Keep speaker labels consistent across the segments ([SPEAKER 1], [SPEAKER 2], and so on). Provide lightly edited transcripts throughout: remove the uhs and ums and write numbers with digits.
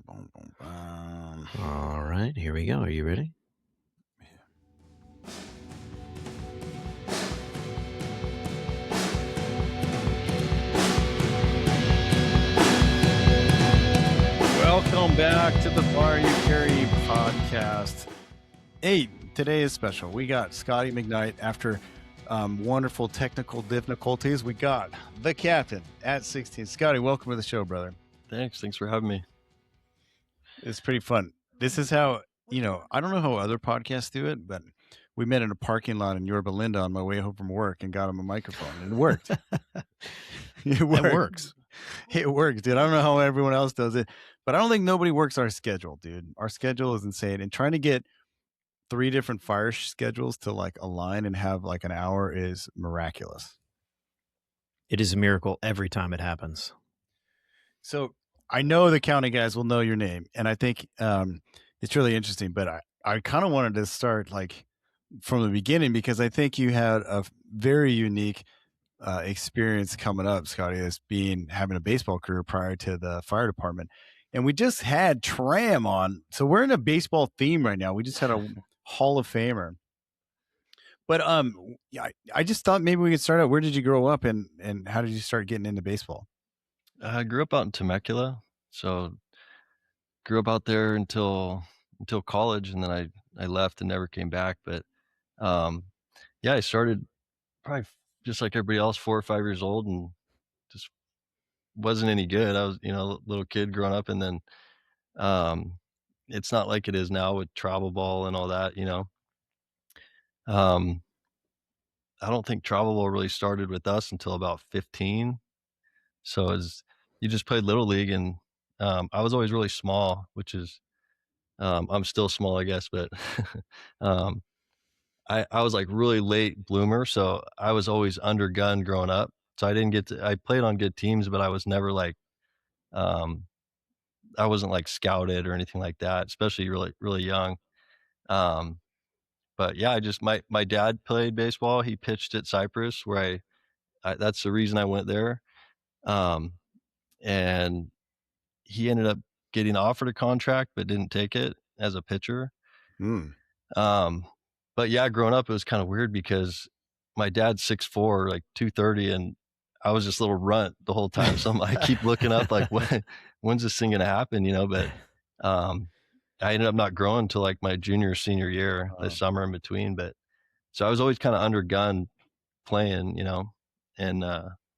[SPEAKER 1] Boom, boom, boom.
[SPEAKER 2] All right, here we go. Are you ready?
[SPEAKER 1] Welcome back to the Fire You Carry podcast. Hey, today is special. We got Scotty McKnight. After wonderful technical difficulties, we got the captain at 16. Scotty, welcome to the show, brother.
[SPEAKER 3] Thanks for having me.
[SPEAKER 1] It's pretty fun. This is how, I don't know how other podcasts do it, but we met in a parking lot in Yorba Linda on my way home from work and got him a microphone, and it worked. It works. It works, dude. I don't know how everyone else does it, but I don't think nobody works our schedule, dude. Our schedule is insane, and trying to get 3 different fire schedules to like align and have like an hour is miraculous.
[SPEAKER 2] It is a miracle every time it happens.
[SPEAKER 1] So I know the county guys will know your name, and I think it's really interesting, but I kind of wanted to start like from the beginning because I think you had a very unique experience coming up, Scotty, as having a baseball career prior to the fire department. And we just had Tram on. So we're in a baseball theme right now. We just had a Hall of Famer. But I just thought maybe we could start out. Where did you grow up and how did you start getting into baseball?
[SPEAKER 3] I grew up out in Temecula, so grew up out there until college, and then I left and never came back. But I started probably just like everybody else, 4 or 5 years old, and just wasn't any good. I was, a little kid growing up, and then it's not like it is now with travel ball and all that, I don't think travel ball really started with us until about 15. So you just played Little League, and I was always really small, which is I'm still small, I guess, but I was like really late bloomer, so I was always undergunned growing up. So I played on good teams, but I was never like I wasn't like scouted or anything like that, especially really, really young. But yeah, my dad played baseball. He pitched at Cypress, where that's the reason I went there. And he ended up getting offered a contract, but didn't take it as a pitcher. But yeah, growing up, it was kind of weird because my dad's 6'4", like 230, and I was just a little runt the whole time. So I keep looking up like, when's this thing going to happen? But I ended up not growing until like my junior, senior year, the summer in between. But so I was always kind of undergunned playing, and,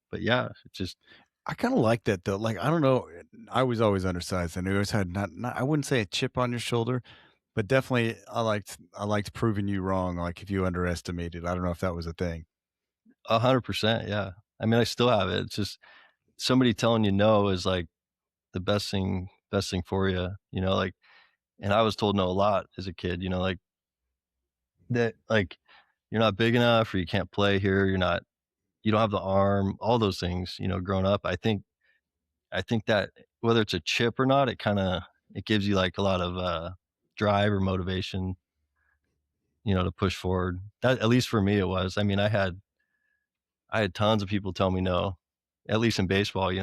[SPEAKER 3] but yeah, it's just,
[SPEAKER 1] I kind of like that though. Like, I don't know. I was always undersized. I always had not, I wouldn't say a chip on your shoulder, but definitely I liked proving you wrong. Like if you underestimated, I don't know if that was a thing.
[SPEAKER 3] 100%. Yeah. I mean, I still have it. It's just somebody telling you no is like the best thing for you, like, and I was told no a lot as a kid, like that, like you're not big enough, or you can't play here. You don't have the arm, all those things, growing up. I think that whether it's a chip or not, it gives you like a lot of drive or motivation, to push forward. That, at least for me, it was. I mean, I had tons of people tell me no, at least in baseball,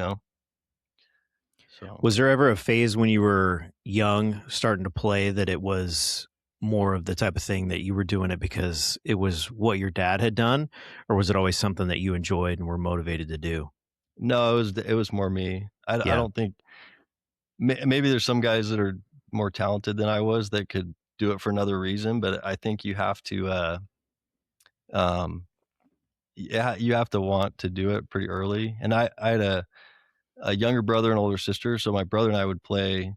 [SPEAKER 3] So
[SPEAKER 2] was there ever a phase when you were young starting to play that it was more of the type of thing that you were doing it because it was what your dad had done, or was it always something that you enjoyed and were motivated to do?
[SPEAKER 3] No, it was more me. I don't think, maybe there's some guys that are more talented than I was that could do it for another reason, but I think you have to, you have to want to do it pretty early. And I had a younger brother and older sister, so my brother and I would play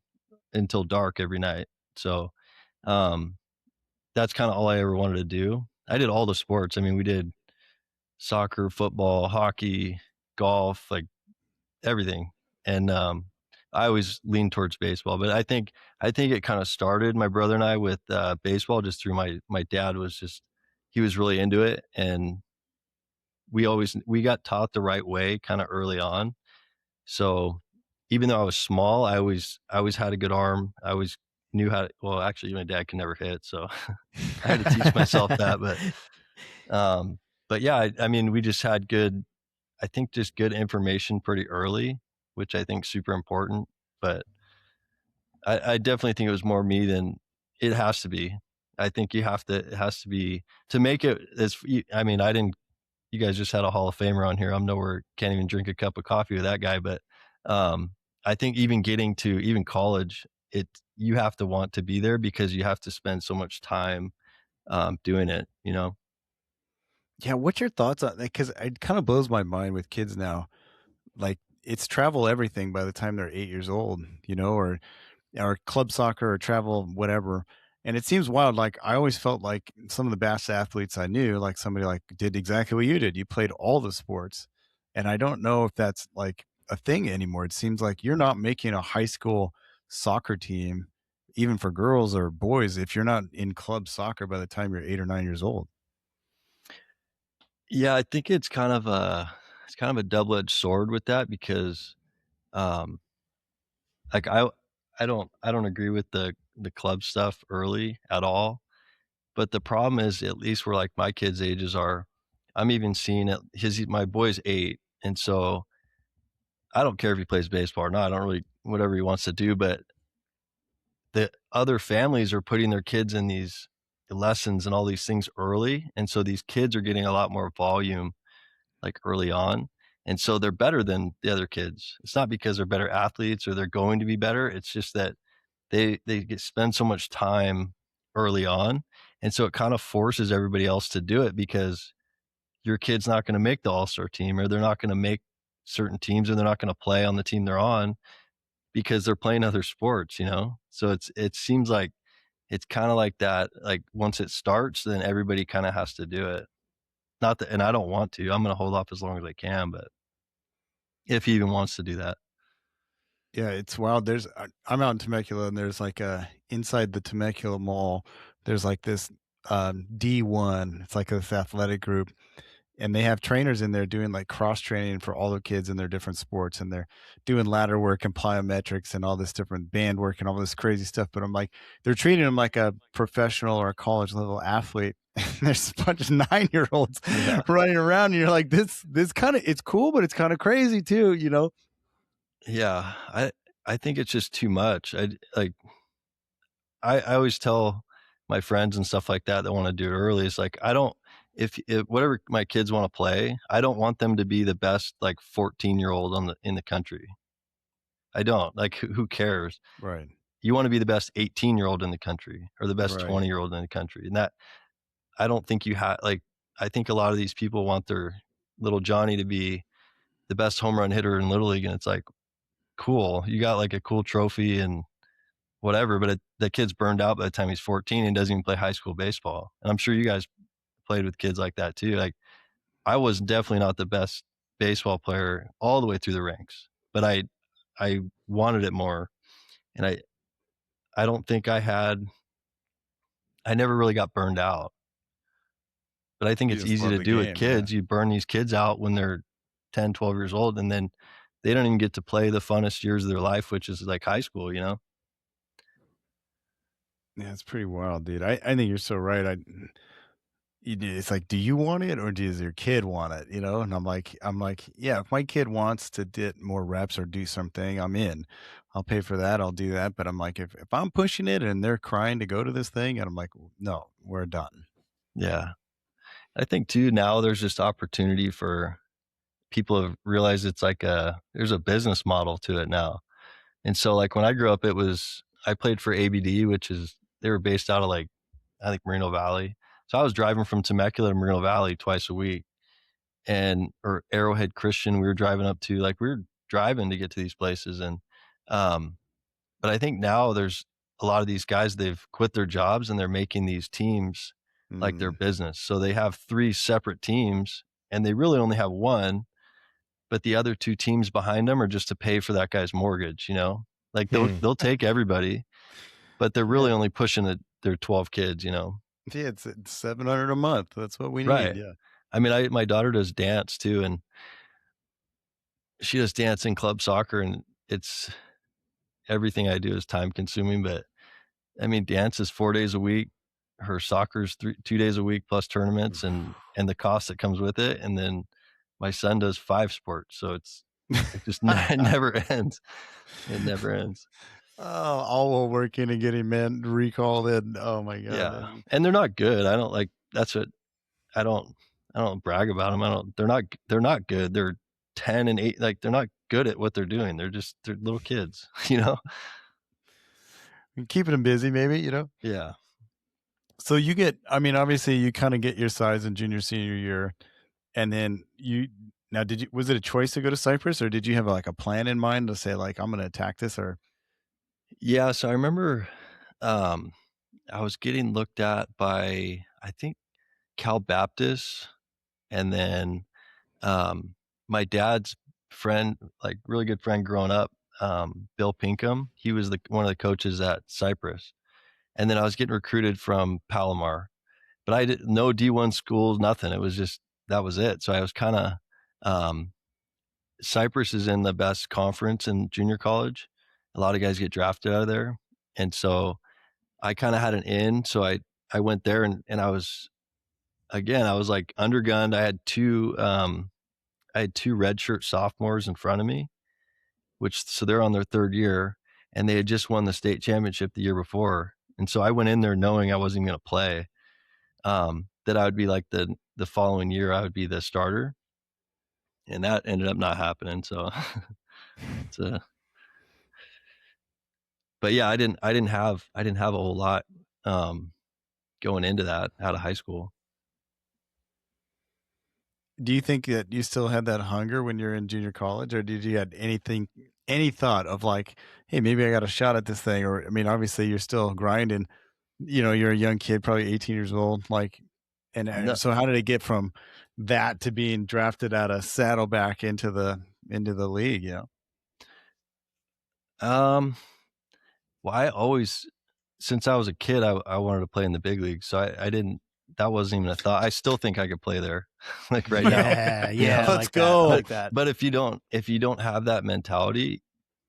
[SPEAKER 3] until dark every night. So that's kind of all I ever wanted to do. I did all the sports. I mean, we did soccer, football, hockey, golf, like everything. And I always leaned towards baseball, but I think it kind of started, my brother and I, with baseball, just through my dad he was really into it, and we got taught the right way kind of early on. So even though I was small, I always had a good arm. I always knew how to, well, actually my dad can never hit, so I had to teach myself that. But yeah, I mean, we just had good information pretty early, which I think is super important. But I definitely think it was more me than it has to be. I think it has to be to make it as, I mean, I didn't, you guys just had a Hall of Famer on here. I'm nowhere, can't even drink a cup of coffee with that guy. But um, I think even getting to even college, you have to want to be there because you have to spend so much time doing it, you know?
[SPEAKER 1] Yeah, what's your thoughts on that? Because it kind of blows my mind with kids now. Like, it's travel everything by the time they're 8 years old, or club soccer or travel, whatever. And it seems wild. Like, I always felt like some of the best athletes I knew, like somebody like did exactly what you did. You played all the sports. And I don't know if that's like a thing anymore. It seems like you're not making a high school soccer team, even for girls or boys, if you're not in club soccer by the time you're 8 or 9 years old.
[SPEAKER 3] Yeah, I think it's kind of a double-edged sword with that because um, like I don't agree with the club stuff early at all. But the problem is, at least where like my kids' ages are, I'm even seeing it. My boy's 8, and so I don't care if he plays baseball or not. I don't really, whatever he wants to do. But the other families are putting their kids in these lessons and all these things early, and so these kids are getting a lot more volume like early on. And so they're better than the other kids. It's not because they're better athletes or they're going to be better. It's just that spend so much time early on, and so it kind of forces everybody else to do it because your kid's not going to make the all-star team, or they're not going to make certain teams, or they're not going to play on the team they're on because they're playing other sports, you know? So it seems like it's kind of like that. Like once it starts, then everybody kind of has to do it. Not that, and I don't want to. I'm going to hold off as long as I can, but if he even wants to do that.
[SPEAKER 1] Yeah, it's wild. I'm out in Temecula, and there's like inside the Temecula Mall, there's like this D1. It's like this athletic group, and they have trainers in there doing like cross training for all the kids in their different sports, and they're doing ladder work and plyometrics and all this different band work and all this crazy stuff. But I'm like, they're treating them like a professional or a college level athlete. And there's a bunch of 9-year olds
[SPEAKER 3] Yeah.
[SPEAKER 1] running around, and you're like, this kind of, it's cool, but it's kind of crazy too.
[SPEAKER 3] Yeah. I think it's just too much. I always tell my friends and stuff like that want to do it early. It's like, I don't, if whatever my kids want to play, I don't want them to be the best like 14-year-old in the country. I don't. Like, who cares?
[SPEAKER 1] Right.
[SPEAKER 3] You want to be the best 18-year-old in the country or the best
[SPEAKER 1] Right.
[SPEAKER 3] 20-year-old in the country. And that, I don't think you have, like, I think a lot of these people want their little Johnny to be the best home run hitter in Little League. And it's like, cool. You got like a cool trophy and whatever, but the kid's burned out by the time he's 14 and doesn't even play high school baseball. And I'm sure you guys played with kids like that too. Like, I was definitely not the best baseball player all the way through the ranks, but I wanted it more. And I don't think I never really got burned out. But I think
[SPEAKER 1] You
[SPEAKER 3] it's
[SPEAKER 1] just
[SPEAKER 3] easy
[SPEAKER 1] love
[SPEAKER 3] to
[SPEAKER 1] the
[SPEAKER 3] do with
[SPEAKER 1] game, yeah.
[SPEAKER 3] kids. You burn these kids out when they're 10, 12 years old, and then they don't even get to play the funnest years of their life, which is like high school, you know?
[SPEAKER 1] Yeah, it's pretty wild, dude. I think you're so right. It's like, do you want it or does your kid want it? And I'm like, yeah, if my kid wants to get more reps or do something, I'm in. I'll pay for that. I'll do that. But I'm like, if I'm pushing it and they're crying to go to this thing, and I'm like, no, we're done.
[SPEAKER 3] Yeah. I think too, now there's just opportunity for people have realized it's like there's a business model to it now. And so like when I grew up, I played for ABD, which is, they were based out of like, I think Moreno Valley. So I was driving from Temecula to Moreno Valley twice a week, or Arrowhead Christian. We were driving up to, like, we were driving to get to these places. Um, but I think now there's a lot of these guys, they've quit their jobs and they're making these teams like their
[SPEAKER 1] Mm,
[SPEAKER 3] business. So they have 3 separate teams and they really only have one, but the other 2 teams behind them are just to pay for that guy's mortgage, you know? Like
[SPEAKER 2] Hmm.
[SPEAKER 3] they'll take everybody, but they're
[SPEAKER 1] yeah,
[SPEAKER 3] really only pushing their 12 kids, you know?
[SPEAKER 1] yeah, it's 700 a month. That's what we need.
[SPEAKER 3] Right.
[SPEAKER 1] Yeah.
[SPEAKER 3] I mean, my daughter does dance too, and she does dance in club soccer, and it's everything I do is time consuming, but I mean, dance is 4 days a week. Her soccer's 2 days a week plus tournaments and the cost that comes with it. And then my son does 5 sports, so it just it never ends. It never ends.
[SPEAKER 1] all while working and getting men recalled in. Oh my god.
[SPEAKER 3] Yeah, and they're not good. I don't like. That's what I don't. I don't brag about them. I don't. They're not good. They're 10 and 8. Like they're not good at what they're doing. They're little kids. You know.
[SPEAKER 1] Keeping them busy, maybe,
[SPEAKER 3] Yeah.
[SPEAKER 1] So you get, I mean, obviously you kind of get your size in junior, senior year. And then was it a choice to go to Cyprus, or did you have like a plan in mind to say like, I'm going to attack this? Or
[SPEAKER 3] Yeah. So I remember, I was getting looked at by, I think, Cal Baptist, and then my dad's friend, like really good friend growing up, Bill Pinkham. He was one of the coaches at Cyprus, and then I was getting recruited from Palomar, but I didn't no D1 schools, nothing. It was just that was it. So I was kind of Cyprus is in the best conference in junior college. A lot of guys get drafted out of there, and so I kind of had an in. So I went there, and I was like undergunned. I had two redshirt sophomores in front of me, so they're on their third year, and they had just won the state championship the year before. And so I went in there knowing I wasn't going to play, that I would be like the following year, I would be the starter. And that ended up not happening. So but yeah, I didn't have a whole lot, going into that out of high school.
[SPEAKER 1] do you think that you still had that hunger when you're in junior college, or did you had any thought of like, hey, maybe I got a shot at this thing? Or, I mean, obviously you're still grinding, you're a young kid, probably 18 years old. Like,
[SPEAKER 3] No,
[SPEAKER 1] so how did it get from that to being drafted out of Saddleback into the league?
[SPEAKER 3] well, I always, since I was a kid, I wanted to play in the big league. So I didn't, that wasn't even a thought. I still think I could play there like right now.
[SPEAKER 2] Yeah.
[SPEAKER 1] Let's go.
[SPEAKER 2] I like that.
[SPEAKER 3] But if you don't have that mentality,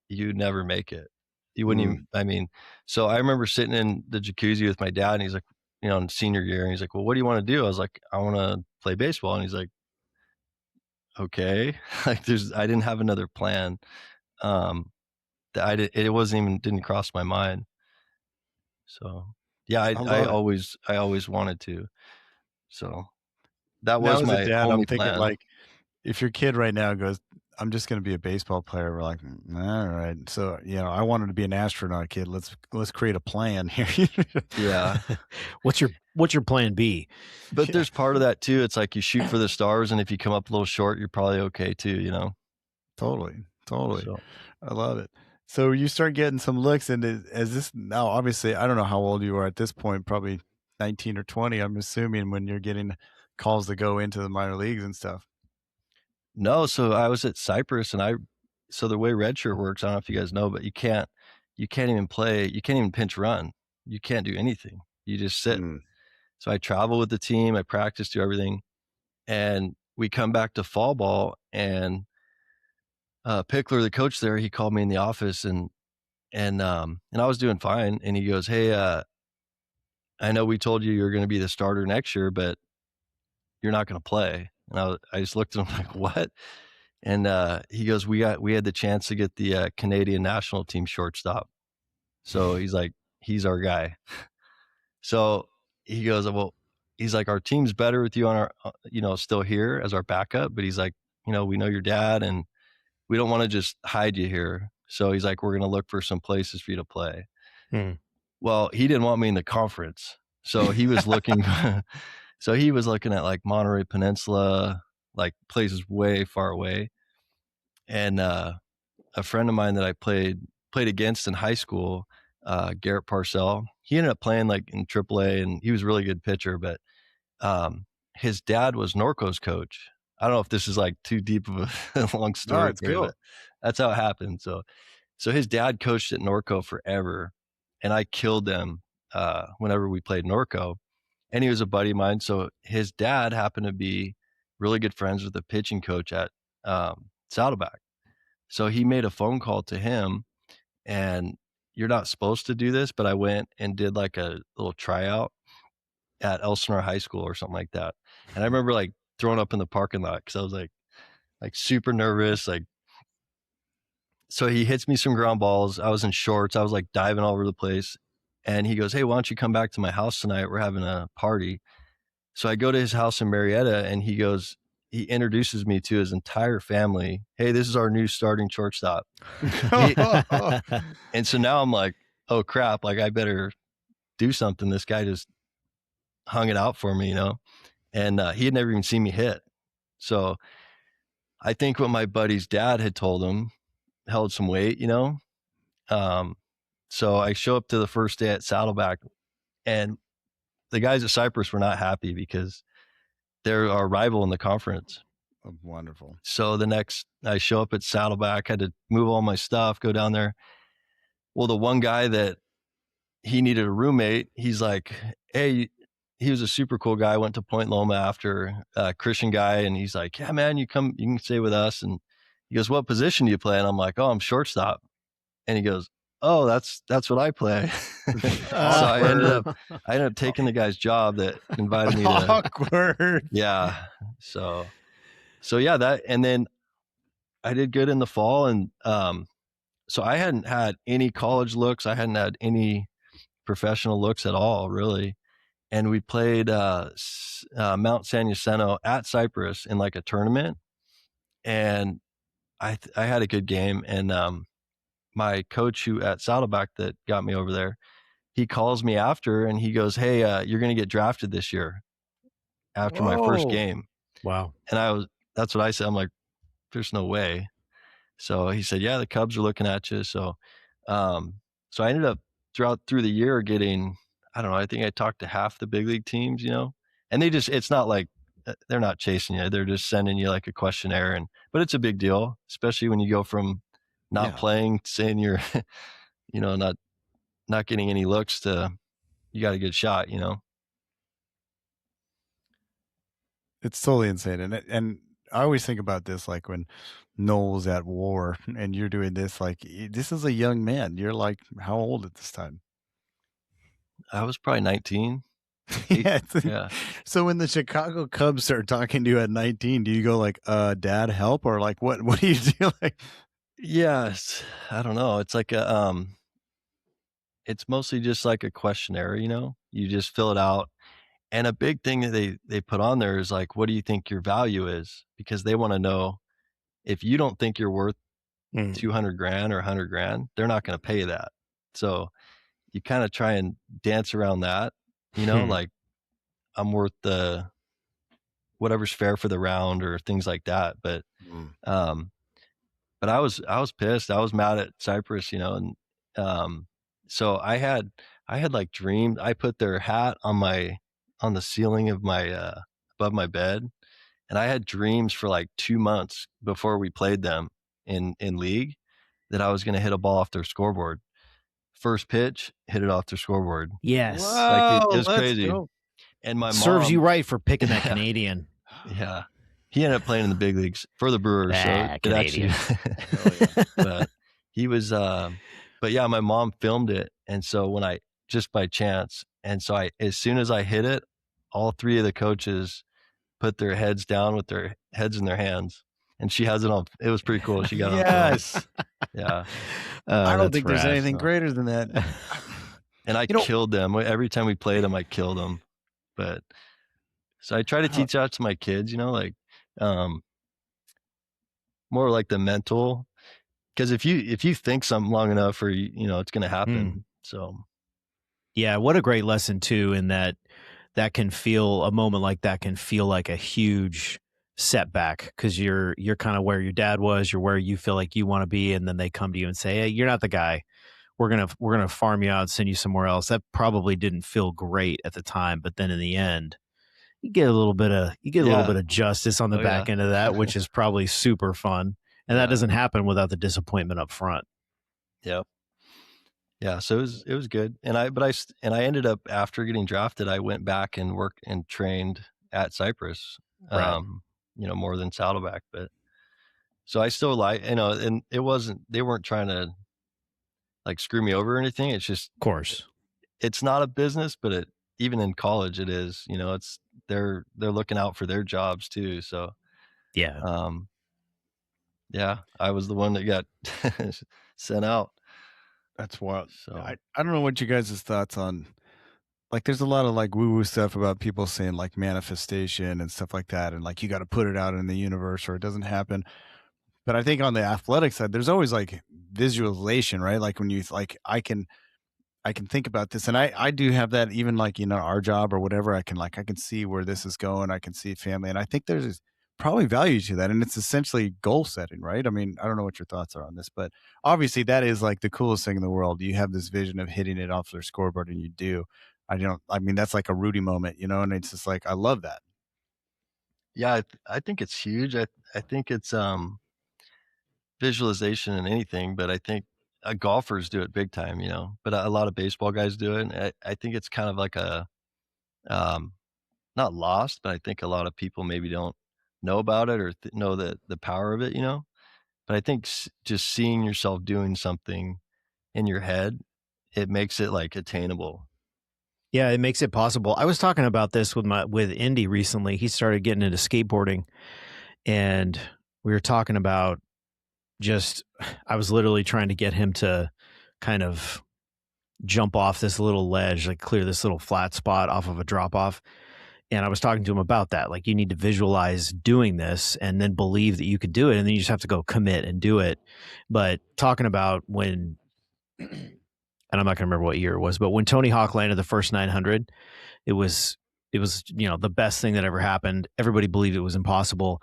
[SPEAKER 3] you never make it. You wouldn't even, I mean, so I remember sitting in the jacuzzi with my dad, and he's like, in senior year, and he's like, well, what do you want to do? I was like, I want to play baseball. And he's like, okay. Like I didn't have another plan. It didn't cross my mind. So yeah, I always wanted to. So that was my
[SPEAKER 1] dad,
[SPEAKER 3] only
[SPEAKER 1] I'm thinking
[SPEAKER 3] plan.
[SPEAKER 1] like, if your kid right now goes, I'm just going to be a baseball player, we're like, all right. So, I wanted to be an astronaut, kid. Let's create a plan here.
[SPEAKER 3] Yeah.
[SPEAKER 2] What's your plan B?
[SPEAKER 3] But there's part of that too. It's like you shoot for the stars, and if you come up a little short, you're probably okay too,
[SPEAKER 1] Totally.
[SPEAKER 3] So,
[SPEAKER 1] I love it. So you start getting some looks, and as this now, obviously, I don't know how old you are at this point, probably 19 or 20, I'm assuming, when you're getting calls to go into the minor leagues and stuff.
[SPEAKER 3] no, so I was at Cyprus, and so the way redshirt works, I don't know if you guys know, but you can't even play, you can't even pinch run. You can't do anything. You just sit. So I travel with the team, I practice, do everything. And we come back to fall ball, and Pickler, the coach there, he called me in the office, and I was doing fine. And he goes, hey, I know we told you you're going to be the starter next year, but you're not going to play. And I just looked at him like, what? And he goes, we had the chance to get the Canadian national team shortstop. So he's like, he's our guy. So he goes, well, he's like, our team's better with you on our, still here as our backup. But he's like, we know your dad, and we don't want to just hide you here. So he's like, we're going to look for some places for you to play. Well, he didn't want me in the conference. So he was looking, at like Monterey Peninsula, like places way far away. And a friend of mine that I played against in high school, Garrett Parcell, he ended up playing like in AAA, and he was a really good pitcher, but his dad was Norco's coach. I don't know if this is like too deep of a long story.
[SPEAKER 1] No, it's cool.
[SPEAKER 3] But that's how it happened. So his dad coached at Norco forever, and I killed them whenever we played Norco, and he was a buddy of mine. So his dad happened to be really good friends with the pitching coach at Saddleback. So he made a phone call to him, and you're not supposed to do this, but I went and did like a little tryout at Elsinore High School or something like that. And I remember like throwing up in the parking lot because I was like super nervous. Like, So he hits me some ground balls. I was in shorts. I was like diving all over the place. And he goes, "Hey, why don't you come back to my house tonight? We're having a party." So I go to his house in Marietta, and he introduces me to his entire family. "Hey, this is our new starting shortstop." And so now I'm like, oh crap, like I better do something. This guy just hung it out for me, you know? And he had never even seen me hit. So I think what my buddy's dad had told him held some weight, you know? So I show up to the first day at Saddleback, and the guys at Cypress were not happy because they're our rival in the conference.
[SPEAKER 1] Oh, wonderful.
[SPEAKER 3] So I show up at Saddleback, had to move all my stuff, go down there. Well, the one guy that he needed a roommate, he's like, "Hey," he was a super cool guy, went to Point Loma after, Christian guy. And he's like, "Yeah, man, you can stay with us." And he goes, "What position do you play?" And I'm like, "Oh, I'm shortstop." And he goes, "Oh, that's what I play." So I ended up taking the guy's job that invited me to.
[SPEAKER 1] Awkward.
[SPEAKER 3] Yeah. So yeah, and then I did good in the fall. And, so I hadn't had any college looks. I hadn't had any professional looks at all, really. And we played, Mount San Jacinto at Cypress in like a tournament. And I had a good game. And, my coach who at Saddleback that got me over there, he calls me after and he goes, "Hey, you're going to get drafted this year," after my first game.
[SPEAKER 2] Wow.
[SPEAKER 3] And that's what I said. I'm like, "There's no way." So he said, "Yeah, the Cubs are looking at you." So, so I ended up through the year getting, I don't know, I think I talked to half the big league teams, you know, and it's not like they're not chasing you. They're just sending you like a questionnaire, but it's a big deal, especially when you go from not playing, saying you're, you know, not getting any looks to you got a good shot, you know.
[SPEAKER 1] It's totally insane. And I always think about this, like when Nole's at war and you're doing this, like this is a young man. You're like, how old at this time?
[SPEAKER 3] I was probably 19.
[SPEAKER 1] Yeah. So when the Chicago Cubs start talking to you at 19, do you go like, "Dad, help," or like what do you do? Like,
[SPEAKER 3] yes, I don't know. It's like it's mostly just like a questionnaire, you know. You just fill it out. And a big thing that they put on there is like, what do you think your value is? Because they want to know, if you don't think you're worth 200 grand or 100 grand, they're not going to pay that. So you kind of try and dance around that, you know, like I'm worth the whatever's fair for the round or things like that. But I was pissed. I was mad at Cypress, you know, and so I had like dreamed. I put their hat on the ceiling of my above my bed, and I had dreams for like 2 months before we played them in league that I was going to hit a ball off their scoreboard. First pitch, hit it off their scoreboard.
[SPEAKER 2] Yes.
[SPEAKER 3] Like it was crazy.
[SPEAKER 1] Go.
[SPEAKER 3] And my mom
[SPEAKER 2] serves you right for picking that Canadian.
[SPEAKER 3] Yeah. He ended up playing in the big leagues for the Brewers. So it actually, but he was, but yeah, my mom filmed it. And so when just by chance, and so as soon as I hit it, all three of the coaches put their heads down with their heads in their hands. And she has it on. It was pretty cool. She got it on film. Yeah.
[SPEAKER 1] I don't think there's anything greater than that.
[SPEAKER 3] And I killed them. Every time we played them, I killed them. But so I try to teach that to my kids, you know, like more like the mental, because if you think something long enough, or you know, it's going to happen. So
[SPEAKER 2] yeah, what a great lesson too, in that can feel, a moment like that can feel like a huge setback, because you're kind of where your dad was, you're where you feel like you want to be, and then they come to you and say, "Hey, you're not the guy. We're gonna farm you out, send you somewhere else." That probably didn't feel great at the time, but then in the end, you get a little bit of justice on the back end of that, which is probably super fun. And that doesn't happen without the disappointment up front.
[SPEAKER 3] Yep. Yeah. So it was good. And I ended up, after getting drafted, I went back and worked and trained at Cypress, you know, more than Saddleback. But so I still like, you know, and they weren't trying to like screw me over or anything. It's just,
[SPEAKER 2] of course,
[SPEAKER 3] it's not a business, but even in college it is, you know, they're looking out for their jobs too. So
[SPEAKER 2] yeah.
[SPEAKER 3] Yeah, I was the one that got sent out.
[SPEAKER 1] That's wild.
[SPEAKER 3] So
[SPEAKER 1] I don't know what you guys' thoughts on, like, there's a lot of like woo woo stuff about people saying like manifestation and stuff like that, and like you got to put it out in the universe or it doesn't happen. But I think on the athletic side, there's always like visualization, right? Like when you like, I can think about this, and I do have that even like our job or whatever. I can see where this is going. I can see family, and I think there's probably value to that, and it's essentially goal setting, right? I mean, I don't know what your thoughts are on this, but obviously that is like the coolest thing in the world. You have this vision of hitting it off their scoreboard, and you do. I don't. I mean, that's like a Rudy moment, and it's just like I love that.
[SPEAKER 3] yeah, I think it's huge. I think it's visualization in anything, but I think golfers do it big time, but a lot of baseball guys do it. And I think it's kind of like a um, not lost, but I think a lot of people maybe don't know about it or know the power of it. But I think just seeing yourself doing something in your head, it makes it like attainable.
[SPEAKER 2] Yeah, it makes it possible. I was talking about this with Indy recently. He started getting into skateboarding, and we were talking about just I was literally trying to get him to kind of jump off this little ledge, like clear this little flat spot off of a drop off. And I was talking to him about that. Like, you need to visualize doing this and then believe that you could do it. And then you just have to go commit and do it. But talking about when, and I'm not going to remember what year it was, but when Tony Hawk landed the first 900, it was, the best thing that ever happened. Everybody believed it was impossible.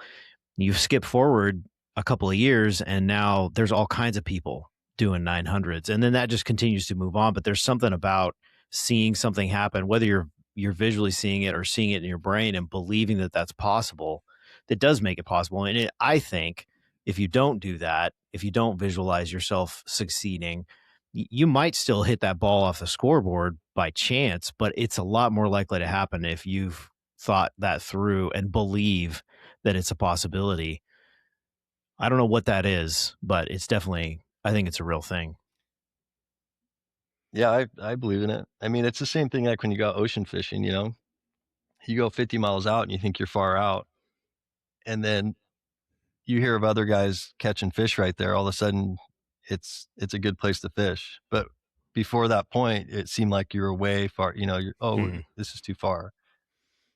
[SPEAKER 2] You skip forward a couple of years and now there's all kinds of people doing 900s. And then that just continues to move on. But there's something about seeing something happen, whether you're visually seeing it or seeing it in your brain and believing that that's possible, that does make it possible. And I think if you don't do that, if you don't visualize yourself succeeding, you might still hit that ball off the scoreboard by chance, but it's a lot more likely to happen if you've thought that through and believe that it's a possibility. I don't know what that is, but it's definitely, I think it's a real thing.
[SPEAKER 3] Yeah, I believe in it. I mean, it's the same thing like when you go ocean fishing, you go 50 miles out and you think you're far out. And then you hear of other guys catching fish right there. All of a sudden it's a good place to fish. But before that point, it seemed like you were way far, this is too far.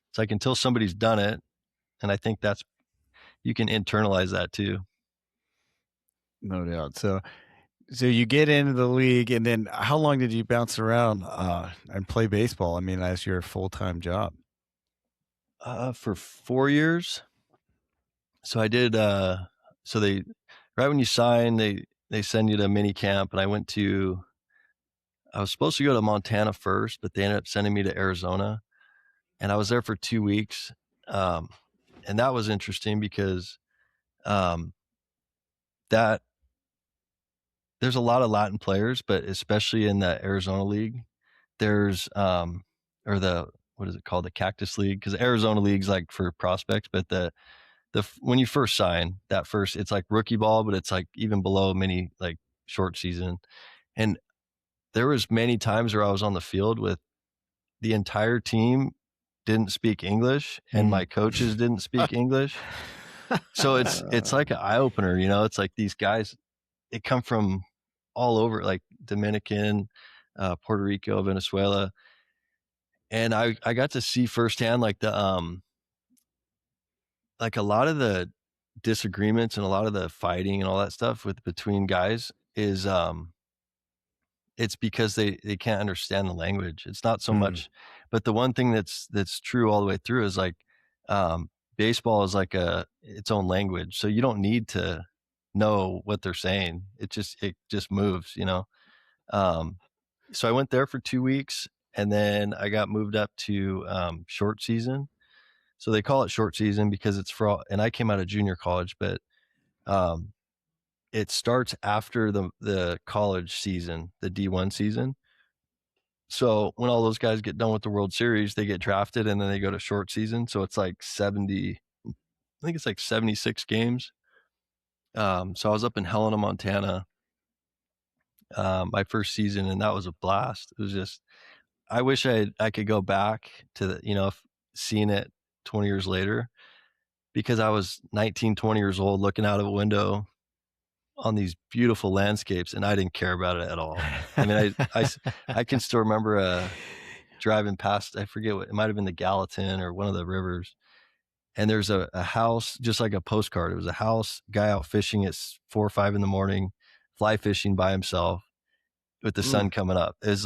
[SPEAKER 3] It's like until somebody's done it. And I think you can internalize that too.
[SPEAKER 1] No doubt. So you get into the league, and then how long did you bounce around and play baseball? I mean, as your full-time job?
[SPEAKER 3] For 4 years. So I did, so right when you sign, they send you to mini camp, and I was supposed to go to Montana first, but they ended up sending me to Arizona, and I was there for 2 weeks. And that was interesting because, that there's a lot of Latin players, but especially in the Arizona League, there's, or what is it called? The Cactus League, because Arizona League's like for prospects, but when you first sign it's like rookie ball, but it's like even below mini, like short season. And there was many times where I was on the field with the entire team didn't speak English and my coaches didn't speak English. So it's like an eye opener, it's like these guys, they come from all over, like Dominican, Puerto Rico, Venezuela. And I got to see firsthand like like a lot of the disagreements and a lot of the fighting and all that stuff between guys is it's because they can't understand the language. It's not so much, but the one thing that's true all the way through is like baseball is like its own language, so you don't need to know what they're saying. It just moves. So I went there for 2 weeks, and then I got moved up to short season. So they call it short season because it's and I came out of junior college, but it starts after the college season, the D1 season. So when all those guys get done with the World Series, they get drafted and then they go to short season. So it's like 70, I think it's like 76 games. So I was up in Helena, Montana, my first season, and that was a blast. It was just, I wish I could go back to seeing it 20 years later, because I was 19, 20 years old looking out of a window on these beautiful landscapes, and I didn't care about it at all. I mean, I can still remember driving past, I forget what, it might have been the Gallatin or one of the rivers. And there's a house, just like a postcard. It was a house, guy out fishing at 4 or 5 in the morning, fly fishing by himself with the sun coming up. It's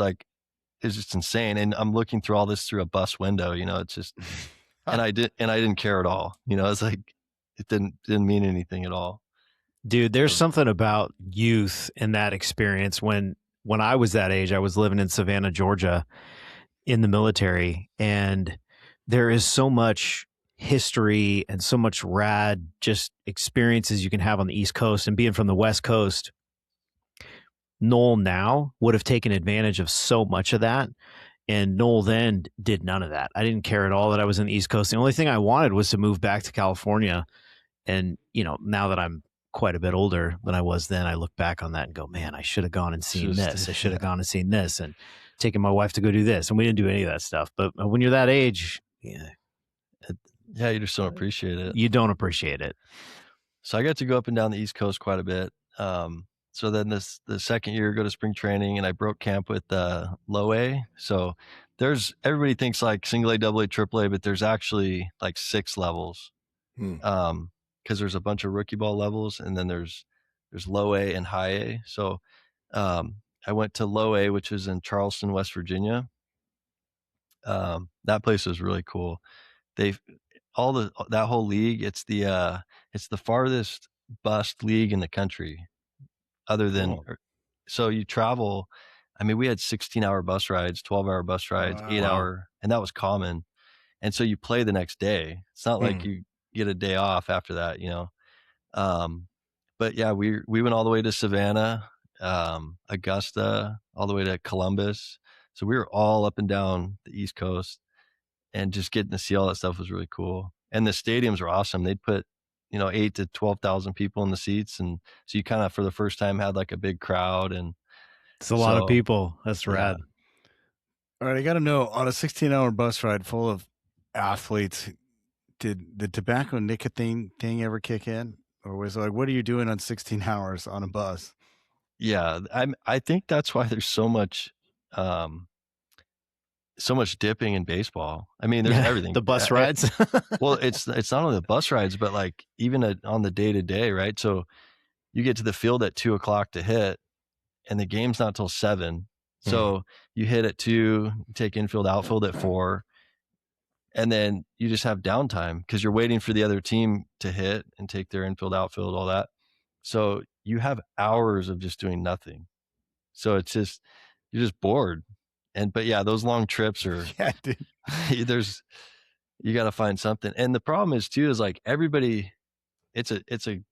[SPEAKER 3] just insane. And I'm looking through all this through a bus window, it's just, and I didn't care at all. It's like, it didn't mean anything at all.
[SPEAKER 2] Dude, there's something about youth and that experience. When I was that age, I was living in Savannah, Georgia in the military, and there is so much history and so much rad just experiences you can have on the East Coast. And being from the West Coast, Nole now would have taken advantage of so much of that. And Nole then did none of that. I didn't care at all that I was in the East Coast. The only thing I wanted was to move back to California. And, now that I'm quite a bit older than I was then, I look back on that and go, man, I should have gone and seen this. I should have gone and seen this and taken my wife to go do this. And we didn't do any of that stuff. But when you're that age,
[SPEAKER 3] yeah, you just don't appreciate it.
[SPEAKER 2] You don't appreciate it.
[SPEAKER 3] So I got to go up and down the East Coast quite a bit. So then the second year, go to spring training, and I broke camp with low A. So everybody thinks like single A, double A, triple A, but there's actually like 6 levels. Because there's a bunch of rookie ball levels, and then there's low A and high A. So I went to low A, which is in Charleston, West Virginia. That place was really cool. That whole league, it's the farthest bus league in the country, other than, so you travel. I mean, we had 16-hour bus rides, 12-hour bus rides, 8-hour, and that was common. And so you play the next day. It's not like you get a day off after that, but yeah, we went all the way to Savannah, Augusta, all the way to Columbus. So we were all up and down the East Coast, and just getting to see all that stuff was really cool. And the stadiums were awesome. They'd put 8 to 12,000 people in the seats, and so you kind of for the first time had like a big crowd, and
[SPEAKER 2] it's a lot of people. That's rad.
[SPEAKER 1] All right, I got to know, on a 16-hour bus ride full of athletes, did the tobacco nicotine thing ever kick in, or was it like, what are you doing on 16 hours on a bus?
[SPEAKER 3] Yeah, I think that's why there's so much dipping in baseball. I mean, there's everything.
[SPEAKER 2] The bus rides.
[SPEAKER 3] Well, it's not only the bus rides, but like even on the day to day, right? So you get to the field at 2:00 to hit, and the game's not till 7. So you hit at 2, take infield, outfield at 4. And then you just have downtime because you're waiting for the other team to hit and take their infield, outfield, all that. So you have hours of just doing nothing. So it's just, you're just bored. But yeah, those long trips are,
[SPEAKER 1] dude.
[SPEAKER 3] You got to find something. And the problem is too, is like everybody, it's a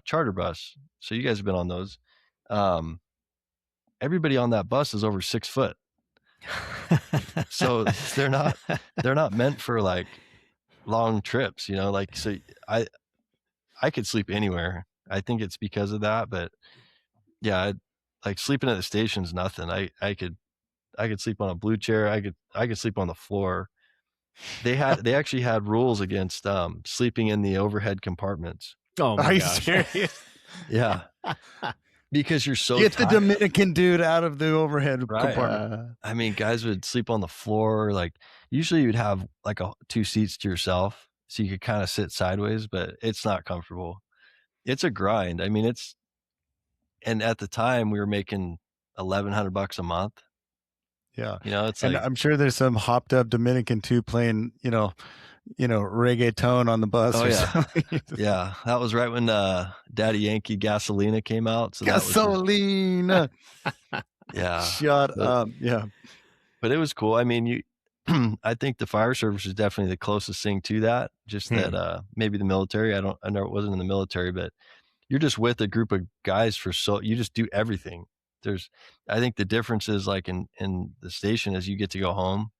[SPEAKER 3] charter bus. So you guys have been on those. Everybody on that bus is over 6 foot. So they're not meant for like long trips, like, so I could sleep anywhere. I think it's because of that, but yeah, like sleeping at the station's nothing. I could sleep on a blue chair. I could sleep on the floor. They actually had rules against sleeping in the overhead compartments.
[SPEAKER 2] Oh my gosh.
[SPEAKER 1] Are you serious?
[SPEAKER 3] Yeah. Because you're so
[SPEAKER 1] get
[SPEAKER 3] tired.
[SPEAKER 1] The Dominican dude out of the overhead compartment.
[SPEAKER 3] I mean, guys would sleep on the floor. Like usually you'd have like 2 seats to yourself, so you could kind of sit sideways, but it's not comfortable. It's a grind. I mean, and at the time we were making $1,100 a month.
[SPEAKER 1] Yeah,
[SPEAKER 3] it's
[SPEAKER 1] and
[SPEAKER 3] like,
[SPEAKER 1] I'm sure there's some hopped up Dominican too playing, reggaeton on the bus.
[SPEAKER 3] Oh,
[SPEAKER 1] or
[SPEAKER 3] yeah.
[SPEAKER 1] something.
[SPEAKER 3] Yeah, that was right when Daddy Yankee Gasolina came out. So
[SPEAKER 1] Gasolina.
[SPEAKER 3] Yeah.
[SPEAKER 1] Shut up. Yeah.
[SPEAKER 3] But it was cool. I mean, I think the fire service is definitely the closest thing to that. Just that maybe the military. I know it wasn't in the military, but you're just with a group of guys you just do everything. I think the difference is like in the station is you get to go home,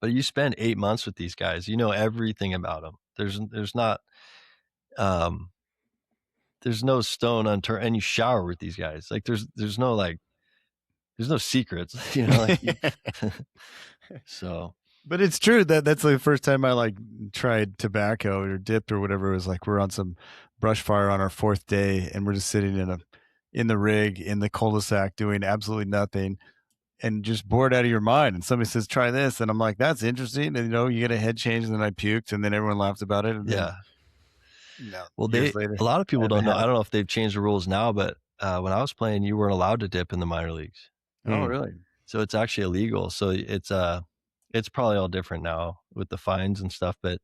[SPEAKER 3] but you spend 8 months with these guys. You know everything about them. There's not, there's no stone unturned, and you shower with these guys. Like there's no secrets, like, so
[SPEAKER 1] But it's true that's the first time I like tried tobacco or dipped or whatever. It was like we're on some brush fire on our 4th day, and we're just sitting in the rig in the cul-de-sac doing absolutely nothing and just bored out of your mind. And somebody says, "Try this," and I'm like, "That's interesting." And you get a head change, and then I puked, and then everyone laughed about it. And then,
[SPEAKER 3] Well,
[SPEAKER 1] years later,
[SPEAKER 3] a lot of people
[SPEAKER 1] I
[SPEAKER 3] don't know.
[SPEAKER 1] haven't had
[SPEAKER 3] I
[SPEAKER 1] it.
[SPEAKER 3] don't know if they've changed the rules now, but when I was playing, you weren't allowed to dip in the minor leagues.
[SPEAKER 1] Oh, really?
[SPEAKER 3] So it's actually illegal. So it's probably all different now with the fines and stuff. But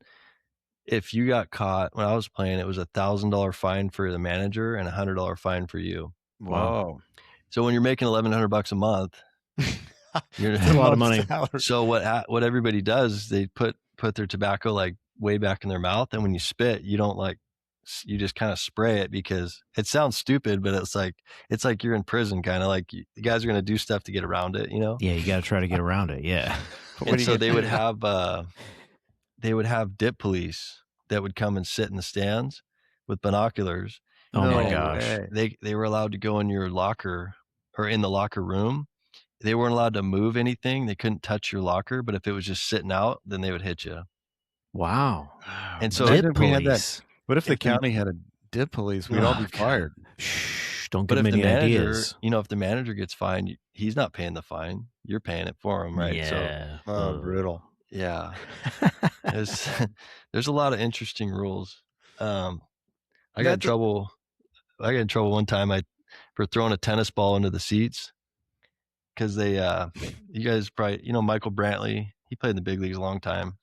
[SPEAKER 3] if you got caught when I was playing, it was $1,000 fine for the manager and $100 fine for you.
[SPEAKER 1] Wow.
[SPEAKER 3] So when you're making $1,100 a month, you're
[SPEAKER 2] That's a lot of money.
[SPEAKER 3] So what everybody does is they put their tobacco like way back in their mouth, and when you spit, you don't like, you just kind of spray it, because it sounds stupid, but it's like you're in prison, kind of like the guys are going to do stuff to get around it,
[SPEAKER 2] Yeah, you got to try to get around it. Yeah.
[SPEAKER 3] And so they would have dip police that would come and sit in the stands with binoculars.
[SPEAKER 2] Oh my
[SPEAKER 1] No
[SPEAKER 2] gosh.
[SPEAKER 1] way.
[SPEAKER 3] They were allowed to go in your locker or in the locker room. They weren't allowed to move anything. They couldn't touch your locker, but if it was just sitting out, then they would hit you.
[SPEAKER 2] Wow.
[SPEAKER 3] And so
[SPEAKER 2] Dip
[SPEAKER 1] Imagine if we had that.
[SPEAKER 2] police.
[SPEAKER 1] What if the
[SPEAKER 3] If the-
[SPEAKER 1] county had a dip police? We'd all be
[SPEAKER 2] Oh, God.
[SPEAKER 1] fired.
[SPEAKER 2] Shh, don't
[SPEAKER 3] But
[SPEAKER 2] give
[SPEAKER 3] if
[SPEAKER 2] them
[SPEAKER 3] the
[SPEAKER 2] any
[SPEAKER 3] manager,
[SPEAKER 2] ideas.
[SPEAKER 3] if the manager gets fined, he's not paying the fine. You're paying it for him, right?
[SPEAKER 2] Yeah.
[SPEAKER 1] Oh, brutal.
[SPEAKER 3] Yeah. There's a lot of interesting rules. I got in trouble one time for throwing a tennis ball into the seats, because they you guys probably Michael Brantley. He played in the big leagues a long time.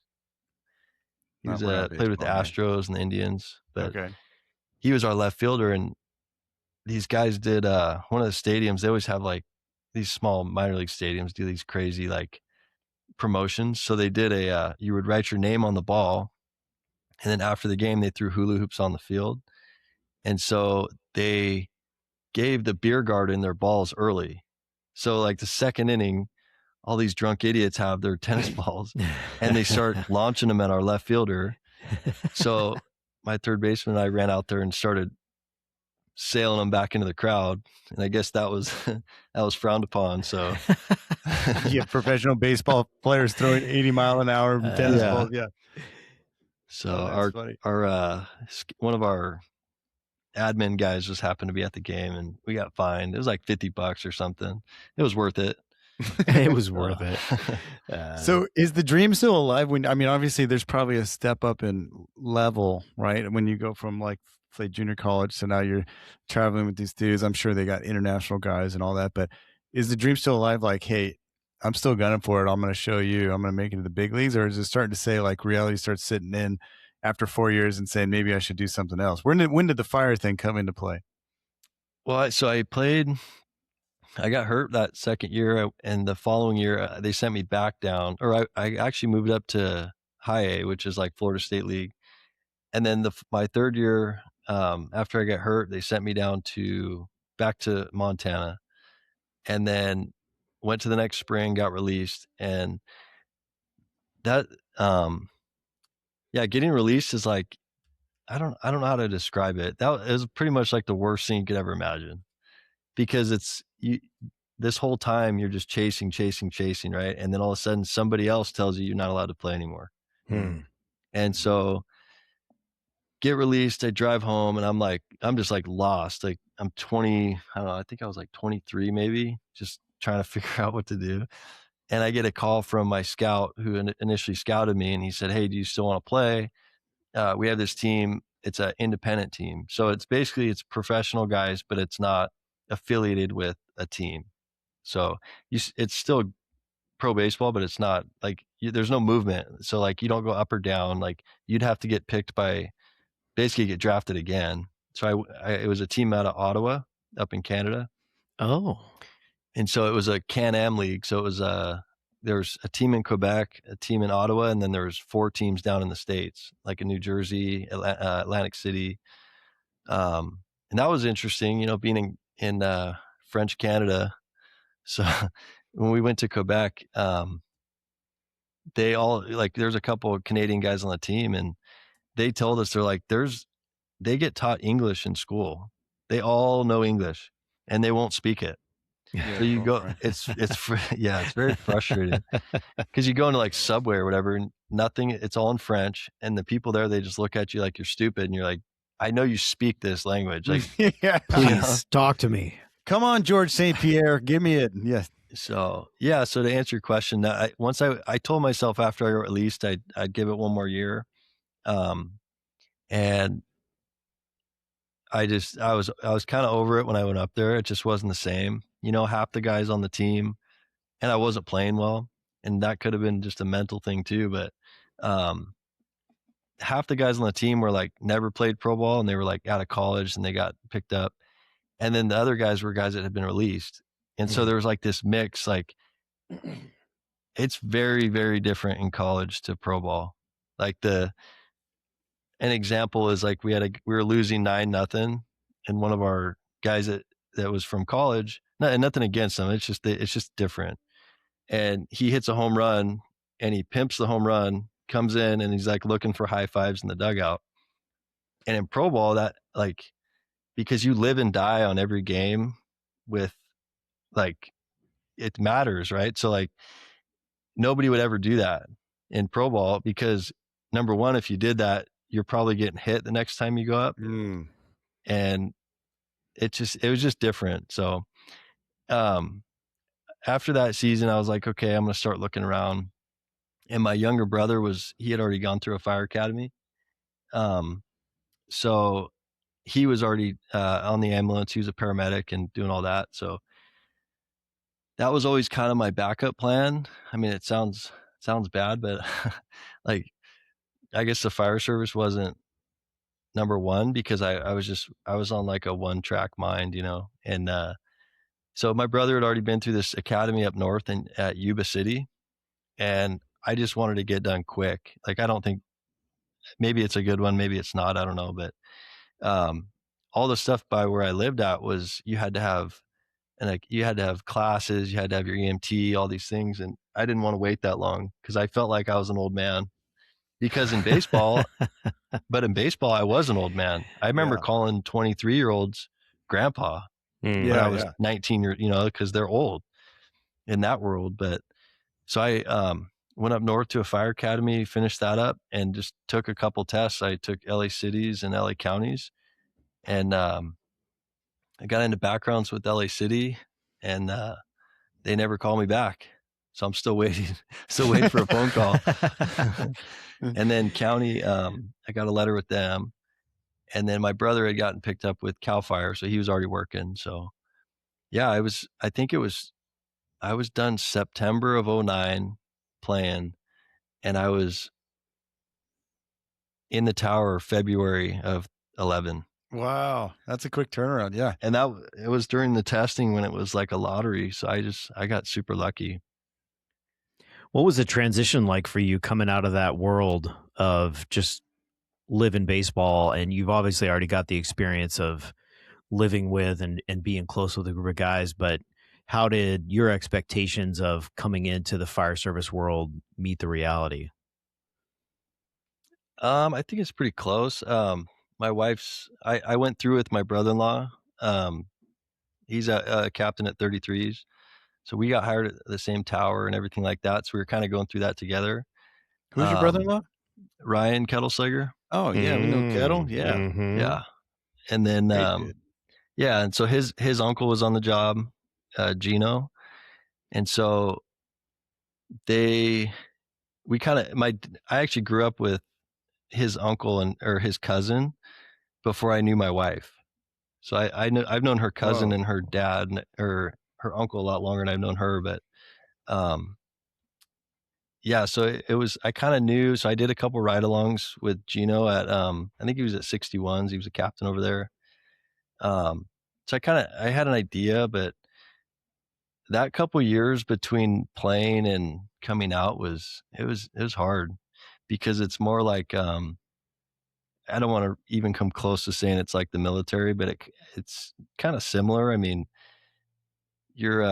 [SPEAKER 3] He was played with the Astros and the Indians, but he was our left fielder. And these guys did one of the stadiums. They always have like these small minor league stadiums do these crazy like promotions. So they did you would write your name on the ball, and then after the game they threw hula hoops on the field. And so they gave the beer garden their balls early. So like the second inning, all these drunk idiots have their tennis balls and they start launching them at our left fielder. So my third baseman and I ran out there and started sailing them back into the crowd. And I guess that was frowned upon. So
[SPEAKER 1] yeah, professional baseball players throwing 80-mile-an-hour tennis balls. Yeah.
[SPEAKER 3] So our one of our admin guys just happened to be at the game, and we got fined. It was like $50 or something. It was worth it.
[SPEAKER 2] It was worth it.
[SPEAKER 1] So is the dream still alive? Obviously there's probably a step up in level, right? When you go from like, say, junior college, so now you're traveling with these dudes. I'm sure they got international guys and all that, but is the dream still alive? Like, hey, I'm still gunning for it. I'm going to show you, I'm going to make it to the big leagues. Or is it starting to say like reality starts sitting in after 4 years and saying, maybe I should do something else? When did the fire thing come into play?
[SPEAKER 3] Well, so I got hurt that second year, and the following year they sent me back down, or I actually moved up to high A, which is like Florida State League. And then my third year, after I got hurt, they sent me down back to Montana, and then went to the next spring, got released. And that, getting released is like, I don't know how to describe it. That is pretty much like the worst thing you could ever imagine, because this whole time you're just chasing, right? And then all of a sudden somebody else tells you you're not allowed to play anymore. And so get released, I drive home, and I'm just like lost. Like I'm 20, I don't know, I think I was like 23 maybe, just trying to figure out what to do. And I get a call from my scout who initially scouted me, and he said, "Hey, do you still want to play? We have this team. It's an independent team. So it's professional guys, but it's not affiliated with a team. So it's still pro baseball, but it's not like there's no movement. So like you don't go up or down. Like you'd have to get picked basically get drafted again. So it was a team out of Ottawa up in Canada.
[SPEAKER 2] Oh.
[SPEAKER 3] And so it was a Can-Am league. So it was there's a team in Quebec, a team in Ottawa, and then there's 4 teams down in the States, like in New Jersey, Atlantic City. And that was interesting, being in French Canada. So when we went to Quebec, they all there's a couple of Canadian guys on the team, and they told us, they're like, they get taught English in school. They all know English and they won't speak it. So you go, it's very frustrating because you go into like Subway or whatever and nothing, it's all in French. And the people there, they just look at you like you're stupid. And you're like, I know you speak this language. Like,
[SPEAKER 2] please talk to me.
[SPEAKER 1] Come on, George St. Pierre, give me it. Yes.
[SPEAKER 3] So to answer your question, once I told myself after I got released, I'd give it one more year. And I was kind of over it when I went up there. It just wasn't the same. Half the guys on the team, and I wasn't playing well, and that could have been just a mental thing too. But half the guys on the team were like never played pro ball, and they were like out of college, and they got picked up. And then the other guys were guys that had been released, and so there was like this mix. Like, it's very, very different in college to pro ball. Like an example is like we were losing 9-0, and one of our guys that was from college, nothing against him, it's just different. And he hits a home run and he pimps the home run, comes in, and he's like looking for high fives in the dugout. And in pro ball, that like, because you live and die on every game with like, it matters, right? So like nobody would ever do that in pro ball because number one, if you did that, you're probably getting hit the next time you go up. And it was just different. So after that season, I was like, okay, I'm going to start looking around. And my younger brother he had already gone through a fire academy. So he was already on the ambulance. He was a paramedic and doing all that. So that was always kind of my backup plan. I mean, it sounds bad, but like, I guess the fire service wasn't number one because I was on like a one-track mind, and so my brother had already been through this academy up north at Yuba City, and I just wanted to get done quick. Like, I don't think, maybe it's a good one, maybe it's not, I don't know, but all the stuff by where I lived at was you had to have classes, you had to have your EMT, all these things, and I didn't want to wait that long because I felt like I was an old man. Because in baseball, I was an old man. I remember calling 23-year-olds grandpa when I was 19 because they're old in that world. But so I went up north to a fire academy, finished that up, and just took a couple tests. I took LA cities and LA counties, and I got into backgrounds with LA City, and they never called me back. So I'm still waiting for a phone call. And then county, I got a letter with them. And then my brother had gotten picked up with CAL FIRE, so he was already working. So yeah, I was done September of 2009 playing, and I was in the tower February of 2011.
[SPEAKER 1] Wow, that's a quick turnaround. Yeah.
[SPEAKER 3] And it was during the testing when it was like a lottery. So I got super lucky.
[SPEAKER 2] What was the transition like for you coming out of that world of just living baseball? And you've obviously already got the experience of living with and being close with a group of guys, but how did your expectations of coming into the fire service world meet the reality?
[SPEAKER 3] I think it's pretty close. My wife's, I went through with my brother-in-law. He's a captain at 33s. So we got hired at the same tower and everything like that. So we were kind of going through that together.
[SPEAKER 1] Who's your brother-in-law?
[SPEAKER 3] Ryan Kettleslager.
[SPEAKER 1] Oh yeah, we know Kettle. Yeah.
[SPEAKER 2] Mm-hmm.
[SPEAKER 3] Yeah. And then, yeah. And so his uncle was on the job, Gino. And so I actually grew up with his uncle or his cousin before I knew my wife. So I've known her cousin and her dad or her uncle a lot longer than I've known her, but yeah, so I kind of knew. So I did a couple ride-alongs with Gino at I think he was at 61s. He was a captain over there. So I had an idea, but that couple years between playing and coming out was hard because it's more like I don't want to even come close to saying it's like the military, but it's kind of similar. I mean, you're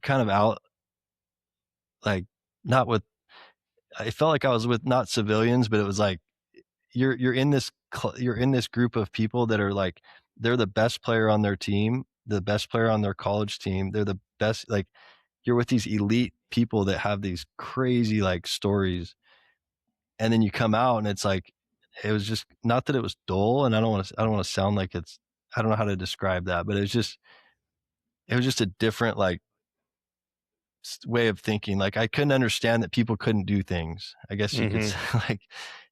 [SPEAKER 3] kind of out, like, not with, I felt like I was with not civilians, but it was like you're in this group of people that are like, they're the best player on their team, the best player on their college team. They're the best. Like, you're with these elite people that have these crazy like stories, and then you come out and it's like, it was just, not that it was dull, and I don't want to sound like it's, I don't know how to describe that, but it was just a different like way of thinking. Like, I couldn't understand that people couldn't do things, I guess you could say, like,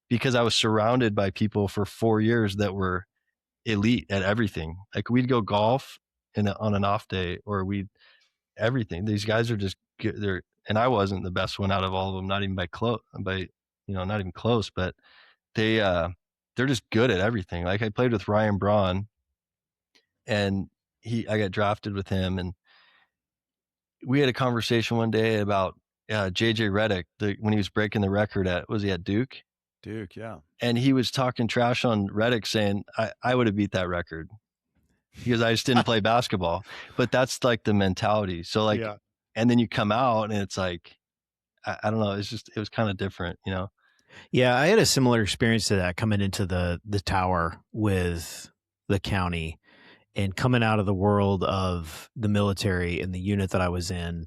[SPEAKER 3] because I was surrounded by people for 4 years that were elite at everything. Like, we'd go golf on an off day, or everything. These guys are just good. And I wasn't the best one out of all of them, not even not even close, but they're just good at everything. Like, I played with Ryan Braun, and I got drafted with him, and we had a conversation one day about JJ Redick, when he was breaking the record at Duke?
[SPEAKER 1] Duke, yeah.
[SPEAKER 3] And he was talking trash on Redick, saying, I would have beat that record because I just didn't play basketball. But that's like the mentality. So like, yeah. And then you come out and it's like, I don't know. It was kind of different, you know?
[SPEAKER 2] Yeah. I had a similar experience to that coming into the tower with the county, and coming out of the world of the military and the unit that I was in.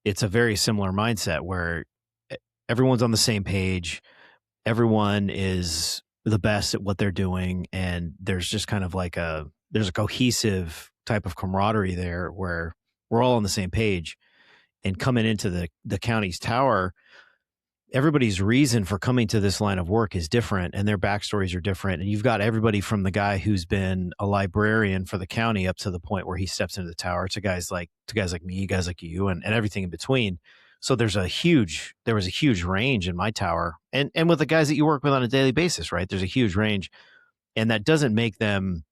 [SPEAKER 2] It's a very similar mindset where everyone's on the same page. Everyone is the best at what they're doing. And there's just kind of like there's a cohesive type of camaraderie there where we're all on the same page. And coming into the county's tower, everybody's reason for coming to this line of work is different, and their backstories are different. And you've got everybody from the guy who's been a librarian for the county up to the point where he steps into the tower, to guys like me, guys like you, and everything in between. So there was a huge range in my tower, and with the guys that you work with on a daily basis, right? There's a huge range, and that doesn't make them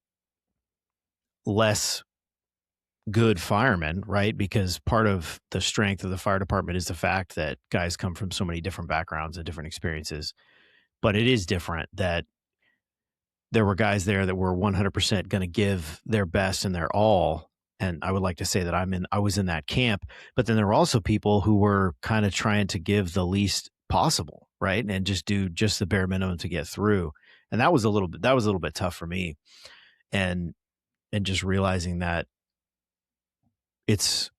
[SPEAKER 2] less good firemen, right? Because part of the strength of the fire department is the fact that guys come from so many different backgrounds and different experiences. But it is different that there were guys there that were 100% going to give their best and their all. And I would like to say that I was in that camp, but then there were also people who were kind of trying to give the least possible, right? And just do just the bare minimum to get through. And that was a little bit tough for me. And just realizing that it's,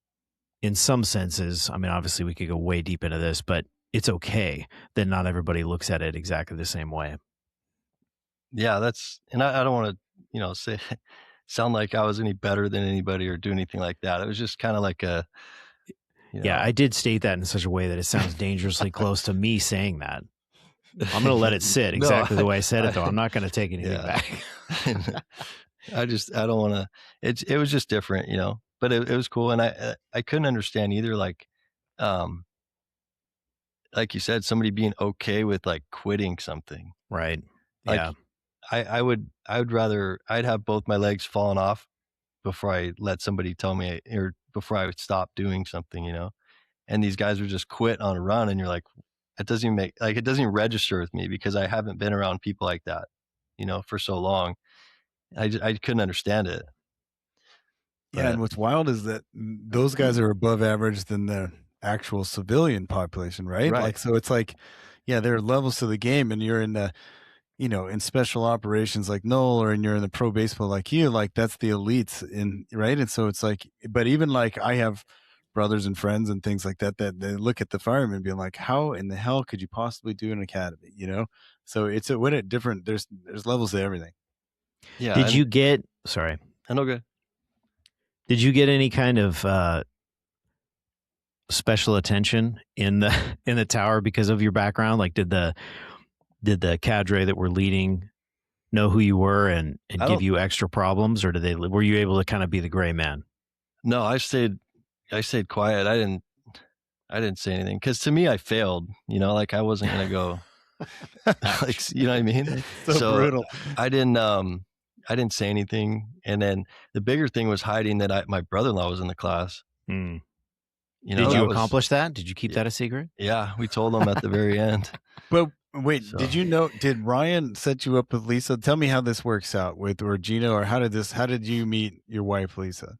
[SPEAKER 2] in some senses, I mean, obviously we could go way deep into this, but it's okay that not everybody looks at it exactly the same way.
[SPEAKER 3] Yeah, and I don't want to, sound like I was any better than anybody or do anything like that. It was just kind of like
[SPEAKER 2] Yeah, I did state that in such a way that it sounds dangerously close to me saying that. I'm going to let it sit exactly the way I said it, though. I'm not going to take anything back.
[SPEAKER 3] I don't want to, it was just different, but it was cool. And I couldn't understand either. Like you said, somebody being okay with like quitting something.
[SPEAKER 2] Right.
[SPEAKER 3] Like,
[SPEAKER 2] yeah.
[SPEAKER 3] I'd have both my legs falling off before I let somebody tell me, or before I would stop doing something, and these guys would just quit on a run. And you're like, it doesn't even register with me, because I haven't been around people like that, for so long. I couldn't understand it.
[SPEAKER 1] Yeah. And what's wild is that those guys are above average than the actual civilian population, right? Like, so it's like, yeah, there are levels to the game, and you're in the, in special operations like Nole, or you're in the pro baseball like you, like that's the elites right? And so it's like, but even like I have brothers and friends and things like that they look at the firemen being like, how in the hell could you possibly do an academy, So it's different. There's levels to everything.
[SPEAKER 3] Yeah.
[SPEAKER 2] Did you get, sorry.
[SPEAKER 3] Okay.
[SPEAKER 2] Did you get any kind of special attention in the tower because of your background? Like, did the cadre that were leading know who you were and give you extra problems, or were you able to kind of be the gray man?
[SPEAKER 3] No, I stayed quiet. I didn't say anything, because to me, I failed, like I wasn't going to go, like, you know what I mean?
[SPEAKER 1] So brutal.
[SPEAKER 3] I didn't say anything. And then the bigger thing was hiding that my brother-in-law was in the class.
[SPEAKER 2] Did you accomplish that? Did you keep that a secret?
[SPEAKER 3] Yeah. We told them at the very end.
[SPEAKER 1] But wait, did Ryan set you up with Lisa? Tell me how this works out with Gino, or how did you meet your wife, Lisa?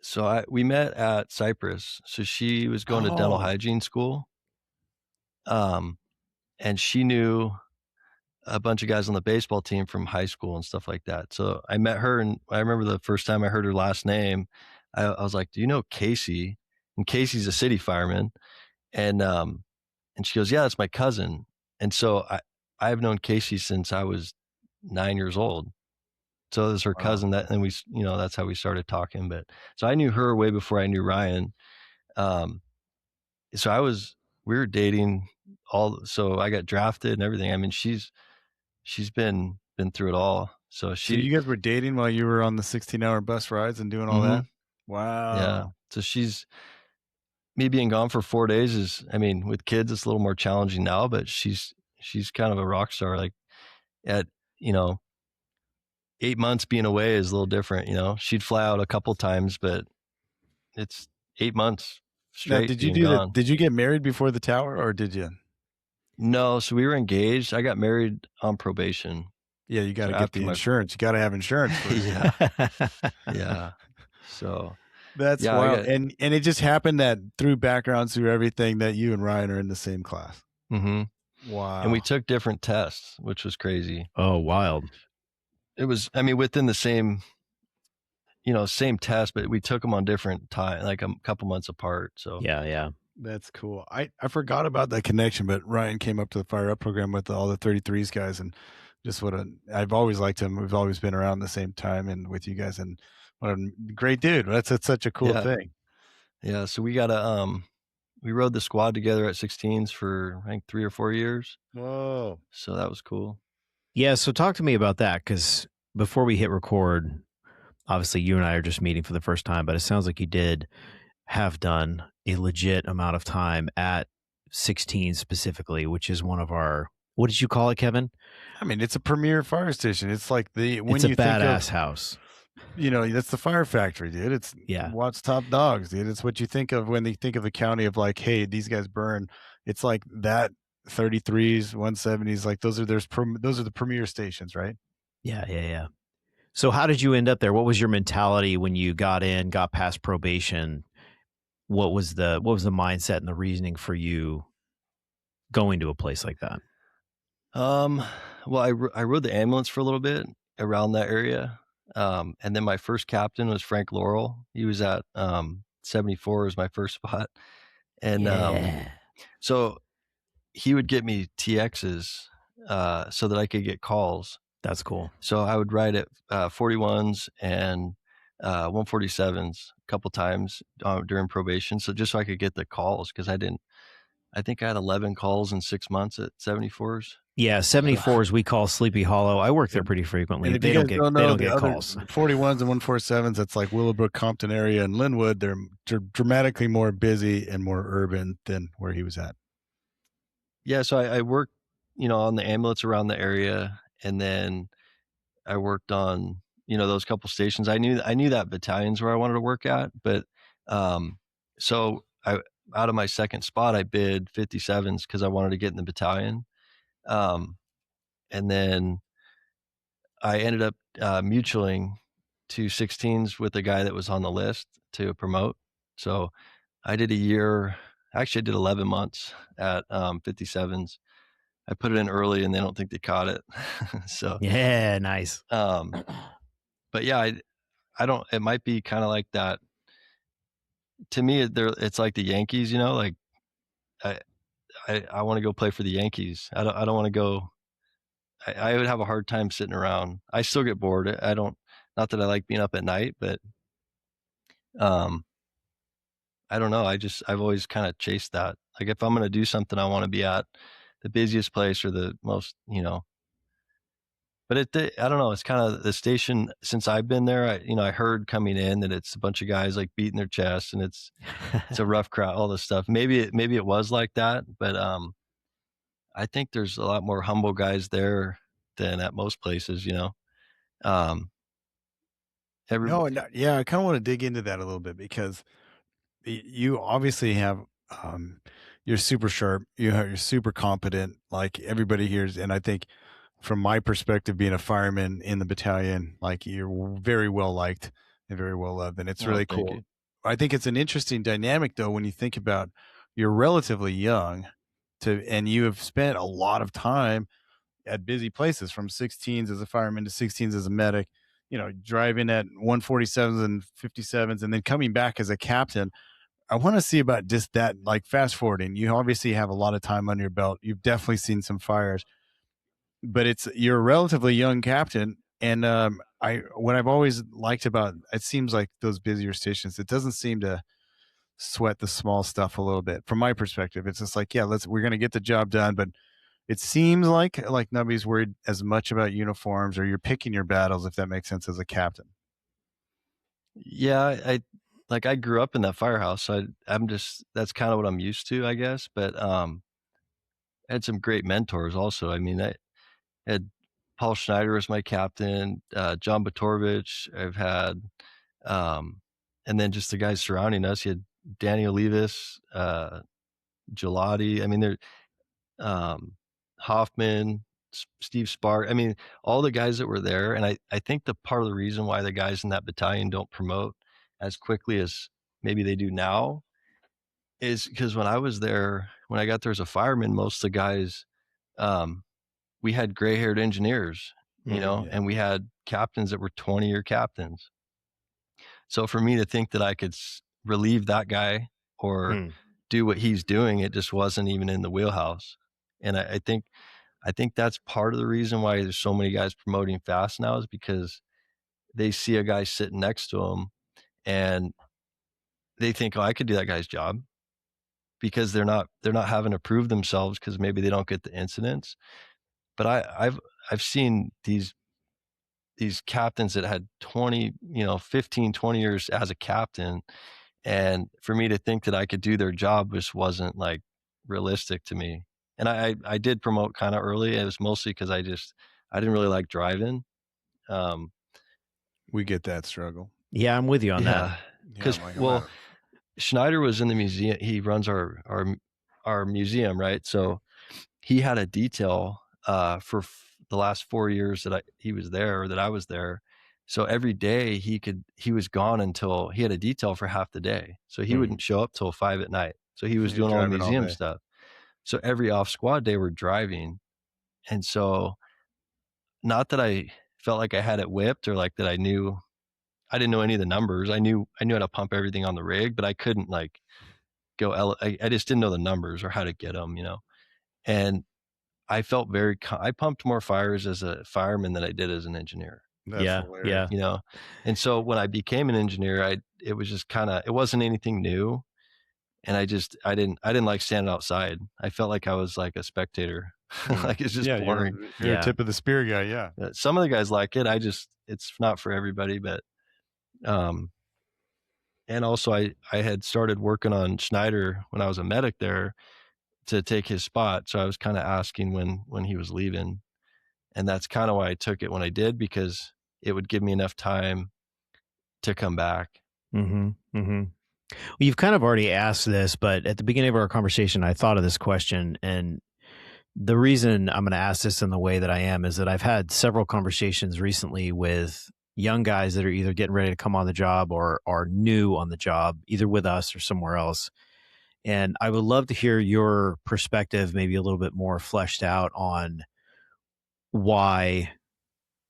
[SPEAKER 3] So we met at Cypress. So she was going to dental hygiene school. And she knew a bunch of guys on the baseball team from high school and stuff like that. So I met her, and I remember the first time I heard her last name, I was like, "Do you know Casey?" And Casey's a city fireman, and she goes, "Yeah, that's my cousin." And so I've known Casey since I was 9 years old. So it was her cousin and we, that's how we started talking. But so I knew her way before I knew Ryan. So we were dating so I got drafted and everything. I mean, she's been through it all. So
[SPEAKER 1] So you guys were dating while you were on the 16-hour bus rides and doing all that? Wow.
[SPEAKER 3] Yeah. So me being gone for 4 days I mean, with kids, it's a little more challenging now, but she's kind of a rock star. Like at, 8 months being away is a little different. She'd fly out a couple times, but it's 8 months straight.
[SPEAKER 1] Now, did you do that? Did you get married before the tower, or did you?
[SPEAKER 3] No, so we were engaged. I got married on probation.
[SPEAKER 1] Yeah, you got to get the insurance. You got to have insurance first.
[SPEAKER 3] Yeah. So
[SPEAKER 1] that's wild. And it just happened that through backgrounds, through everything, that you and Ryan are in the same class.
[SPEAKER 3] Mm-hmm.
[SPEAKER 1] Wow.
[SPEAKER 3] And we took different tests, which was crazy.
[SPEAKER 2] Oh, wild.
[SPEAKER 3] It was, I mean, within the same, same test, but we took them on different time, like a couple months apart. So
[SPEAKER 2] yeah.
[SPEAKER 1] That's cool. I forgot about that connection, but Ryan came up to the Fire Up program with all the 33s guys, and just I've always liked him. We've always been around the same time and with you guys, and what a great dude. That's such a cool thing.
[SPEAKER 3] Yeah. So we rode the squad together at 16s for I think 3 or 4 years.
[SPEAKER 1] Whoa.
[SPEAKER 3] So that was cool.
[SPEAKER 2] Yeah. So talk to me about that, because before we hit record, obviously you and I are just meeting for the first time, but it sounds like you did have done a legit amount of time at 16 specifically, which is one of our, what did you call it, Kevin?
[SPEAKER 1] I mean, it's a premier fire station. It's like
[SPEAKER 2] it's a badass house.
[SPEAKER 1] That's the fire factory, dude. It's Watts Top Dogs, dude. It's what you think of when they think of the county of like, hey, these guys burn. It's like that 33s, 170s, like those are the premier stations, right?
[SPEAKER 2] Yeah. So how did you end up there? What was your mentality when you got past probation? What was the mindset and the reasoning for you going to a place like that?
[SPEAKER 3] Well, I rode the ambulance for a little bit around that area. And then my first captain was Frank Laurel. He was at 74 was my first spot. And so he would get me TXs so that I could get calls.
[SPEAKER 2] That's cool. So
[SPEAKER 3] I would ride at 41s and 147s a couple times during probation. So just so I could get the calls, because I think I had 11 calls in 6 months at 74s.
[SPEAKER 2] Yeah, 74s we call Sleepy Hollow. I work there pretty frequently. They don't get calls.
[SPEAKER 1] 41s and 147s, that's like Willowbrook, Compton area, and Linwood. They're dramatically more busy and more urban than where he was at.
[SPEAKER 3] Yeah, so I worked, on the ambulance around the area, and then I worked on, those couple stations. I knew that battalions where I wanted to work at, but so out of my second spot, I bid 57s because I wanted to get in the battalion. And then I ended up mutualing to 16s with a guy that was on the list to promote. So I did a year, actually I did 11 months at 57s. I put it in early and they don't think they caught it. So
[SPEAKER 2] yeah, nice.
[SPEAKER 3] But yeah, I don't, it might be kind of like that. To me, it's like the Yankees, like I want to go play for the Yankees. I don't want to go. I would have a hard time sitting around. I still get bored. Not that I like being up at night, but I don't know. I've always kind of chased that. Like if I'm going to do something, I want to be at the busiest place or the most, But I don't know. It's kind of the station since I've been there. I heard coming in that it's a bunch of guys like beating their chests and it's a rough crowd, all this stuff. Maybe it was like that, but I think there's a lot more humble guys there than at most places.
[SPEAKER 1] Yeah, I kind of want to dig into that a little bit, because you obviously have you're super sharp. You're super competent. Like everybody here, and I think, from my perspective, being a fireman in the battalion, like you're very well liked and very well loved, and it's really cool. I think it's an interesting dynamic, though, when you think about you're relatively young, and you have spent a lot of time at busy places, from 16s as a fireman to 16s as a medic, driving at 147s and 57s and then coming back as a captain. I want to see about just that, like fast forwarding. You obviously have a lot of time under your belt. You've definitely seen some fires, but you're a relatively young captain. And what I've always liked about it seems like those busier stations, it doesn't seem to sweat the small stuff a little bit. From my perspective, it's just like, yeah, we're gonna get the job done, but it seems like nobody's worried as much about uniforms, or you're picking your battles, if that makes sense, as a captain.
[SPEAKER 3] Yeah, I grew up in that firehouse, so I'm just that's kind of what I'm used to, I guess. But I had some great mentors also. I mean, I had Paul Schneider as my captain, John Batorovich. I've had, and then just the guys surrounding us. You had Danny Olivas, Gelati. I mean, there, Hoffman, Steve Spark. I mean, all the guys that were there. And I think the part of the reason why the guys in that battalion don't promote as quickly as maybe they do now is because when I was there, when I got there as a fireman, most of the guys, we had gray-haired engineers,
[SPEAKER 1] Yeah.
[SPEAKER 3] and we had captains that were 20-year captains. So for me to think that I could relieve that guy or do what he's doing, it just wasn't even in the wheelhouse. And I think that's part of the reason why there's so many guys promoting fast now, is because they see a guy sitting next to him and they think, oh, I could do that guy's job, because they're not having to prove themselves because maybe they don't get the incidents. But I've seen these captains that had 20, 15, 20 years as a captain. And for me to think that I could do their job just wasn't like realistic to me. And I did promote kind of early. It was mostly because I didn't really like driving.
[SPEAKER 1] We get that struggle.
[SPEAKER 2] Yeah, I'm with you on that.
[SPEAKER 3] Yeah. Because, Schneider was in the museum. He runs our museum, right? So he had a detail for the last 4 years that he was there, or that I was there. So every day he was gone until he had a detail for half the day. So he wouldn't show up till 5 p.m. So he was doing all the museum stuff. So every off squad day we're driving. And so, not that I felt like I had it whipped, or like that I didn't know any of the numbers. I knew how to pump everything on the rig, but I couldn't like go. I just didn't know the numbers or how to get them, And I felt I pumped more fires as a fireman than I did as an engineer.
[SPEAKER 1] That's hilarious.
[SPEAKER 3] And so when I became an engineer, it was just it wasn't anything new. And I didn't like standing outside. I felt like I was like a spectator. Like it's just boring.
[SPEAKER 1] You're a tip of the spear guy. Yeah.
[SPEAKER 3] Some of the guys like it. It's not for everybody, but, and also I had started working on Schneider when I was a medic there to take his spot. So I was kind of asking when he was leaving, and that's kind of why I took it when I did, because it would give me enough time to come back.
[SPEAKER 2] Well, you've kind of already asked this, but at the beginning of our conversation, I thought of this question. And the reason I'm going to ask this in the way that I am is that I've had several conversations recently with young guys that are either getting ready to come on the job or are new on the job, either with us or somewhere else. And I would love to hear your perspective, maybe a little bit more fleshed out, on why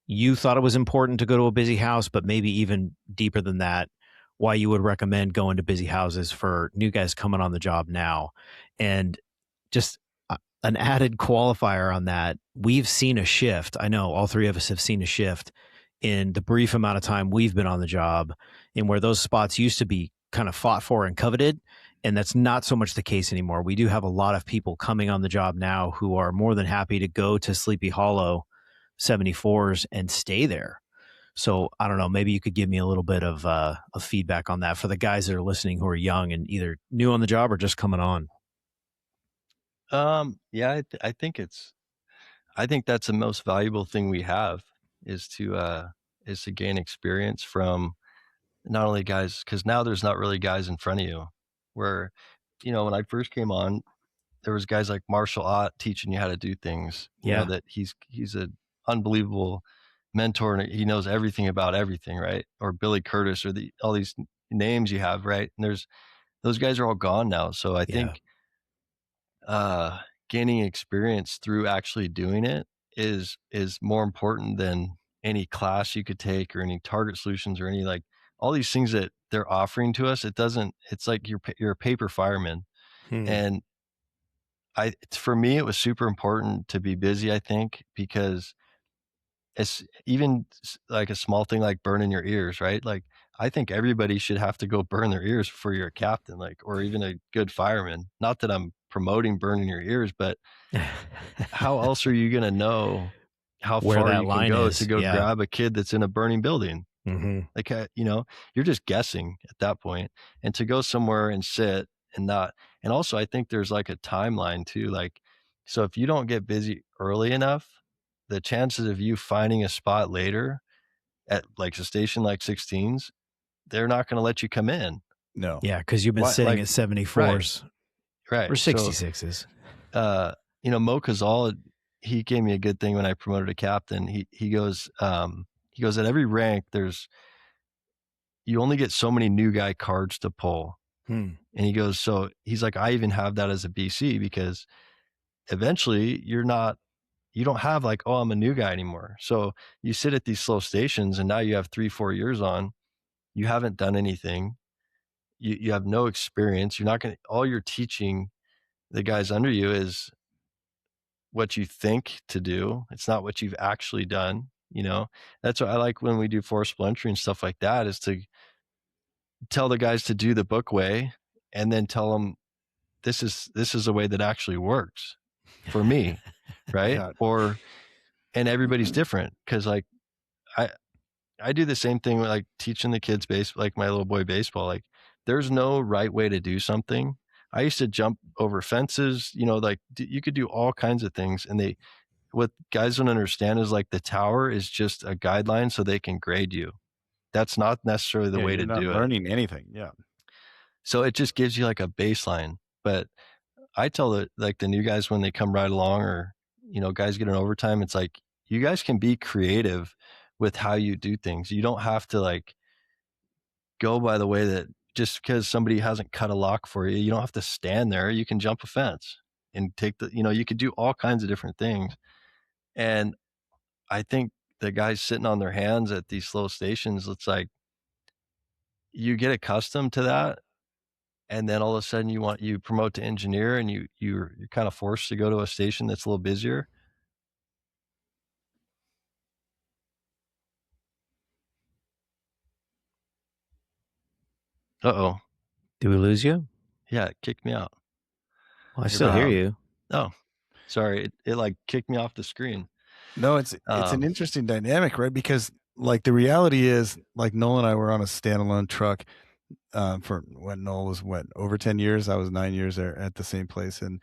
[SPEAKER 2] you thought it was important to go to a busy house, but maybe even deeper than that, why you would recommend going to busy houses for new guys coming on the job now. And just an added qualifier on that, we've seen a shift. I know all three of us have seen a shift in the brief amount of time we've been on the job, in where those spots used to be kind of fought for and coveted. And that's not so much the case anymore. We do have a lot of people coming on the job now who are more than happy to go to Sleepy Hollow 74s and stay there. So I don't know, maybe you could give me a little bit of feedback on that for the guys that are listening who are young and either new on the job or just coming on.
[SPEAKER 3] Yeah, I think that's the most valuable thing we have, is to gain experience from not only guys, because now there's not really guys in front of you. Where, when I first came on, there was guys like Marshall Ott teaching you how to do things. You know, that he's an unbelievable mentor, and he knows everything about everything, right? Or Billy Curtis, or all these names you have, right? And those guys are all gone now. So I think gaining experience through actually doing it is more important than any class you could take or any target solutions or any, like, all these things that they're offering to us. It's like you're a paper fireman. And for me, it was super important to be busy, I think, because it's even like a small thing like burning your ears, right? Like, I think everybody should have to go burn their ears before you're a captain, like, or even a good fireman. Not that I'm promoting burning your ears, but how else are you going to know how
[SPEAKER 2] Where
[SPEAKER 3] far
[SPEAKER 2] that
[SPEAKER 3] you can
[SPEAKER 2] line
[SPEAKER 3] go
[SPEAKER 2] is,
[SPEAKER 3] to go
[SPEAKER 2] yeah.
[SPEAKER 3] grab a kid that's in a burning building? Like, you're just guessing at that point. And to go somewhere and sit and not, and also I think there's like a timeline too. Like, so if you don't get busy early enough, the chances of you finding a spot later at like a station like 16s, they're not going to let you come in.
[SPEAKER 1] No.
[SPEAKER 2] Yeah, because you've been
[SPEAKER 3] Why,
[SPEAKER 2] sitting
[SPEAKER 3] like,
[SPEAKER 2] at 74s
[SPEAKER 3] right.
[SPEAKER 2] or
[SPEAKER 3] So,
[SPEAKER 2] 66s.
[SPEAKER 3] Mo Cazal, he gave me a good thing when I promoted to captain. He goes, at every rank, you only get so many new guy cards to pull. And he goes, so he's like, I even have that as a BC because eventually you don't have like, oh, I'm a new guy anymore. So you sit at these slow stations and now you have 3-4 years on, you haven't done anything. You have no experience. You're not going to, all you're teaching the guys under you is what you think to do. It's not what you've actually done. That's what I like when we do forcible entry and stuff like that, is to tell the guys to do the book way and then tell them this is a way that actually works for me. Right.
[SPEAKER 1] Yeah.
[SPEAKER 3] And everybody's different. Cause like I do the same thing with like teaching the kids like my little boy baseball. Like, there's no right way to do something. I used to jump over fences, like you could do all kinds of things. And what guys don't understand is like the tower is just a guideline so they can grade you. That's not necessarily the way
[SPEAKER 1] you're
[SPEAKER 3] to
[SPEAKER 1] not
[SPEAKER 3] do it.
[SPEAKER 1] learning anything. Yeah.
[SPEAKER 3] So it just gives you like a baseline. But I tell the new guys when they come right along, or, guys get an overtime, it's like, you guys can be creative with how you do things. You don't have to like go by the way that just because somebody hasn't cut a lock for you, you don't have to stand there. You can jump a fence and take you could do all kinds of different things. And I think the guys sitting on their hands at these slow stations, it's like you get accustomed to that. And then all of a sudden you promote to engineer and you're kind of forced to go to a station that's a little busier. Uh-oh.
[SPEAKER 2] Did we lose you?
[SPEAKER 3] Yeah, it kicked me out.
[SPEAKER 2] Well, I still hear you.
[SPEAKER 3] Oh, sorry. It like kicked me off the screen.
[SPEAKER 1] No, it's an interesting dynamic, right? Because like the reality is, like Nole and I were on a standalone truck for when Nole was over 10 years. I was 9 years there at the same place. And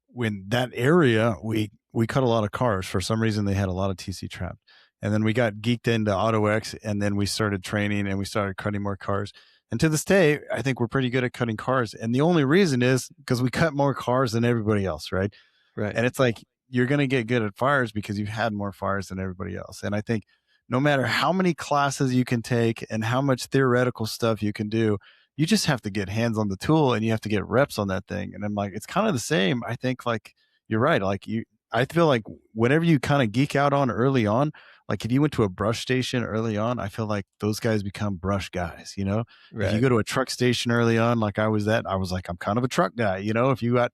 [SPEAKER 1] when that area, we cut a lot of cars. For some reason, they had a lot of TC trapped. And then we got geeked into AutoX, and then we started training and we started cutting more cars. And to this day, I think we're pretty good at cutting cars. And the only reason is because we cut more cars than everybody else, right?
[SPEAKER 3] Right.
[SPEAKER 1] And it's like, you're going to get good at fires because you've had more fires than everybody else. And I think no matter how many classes you can take and how much theoretical stuff you can do, you just have to get hands on the tool and you have to get reps on that thing. And I'm like, it's kind of the same. I think like you're right. Like I feel like whatever you kind of geek out on early on, like if you went to a brush station early on, I feel like those guys become brush guys,
[SPEAKER 3] Right.
[SPEAKER 1] If you go to a truck station early on, like I was like, I'm kind of a truck guy, if you got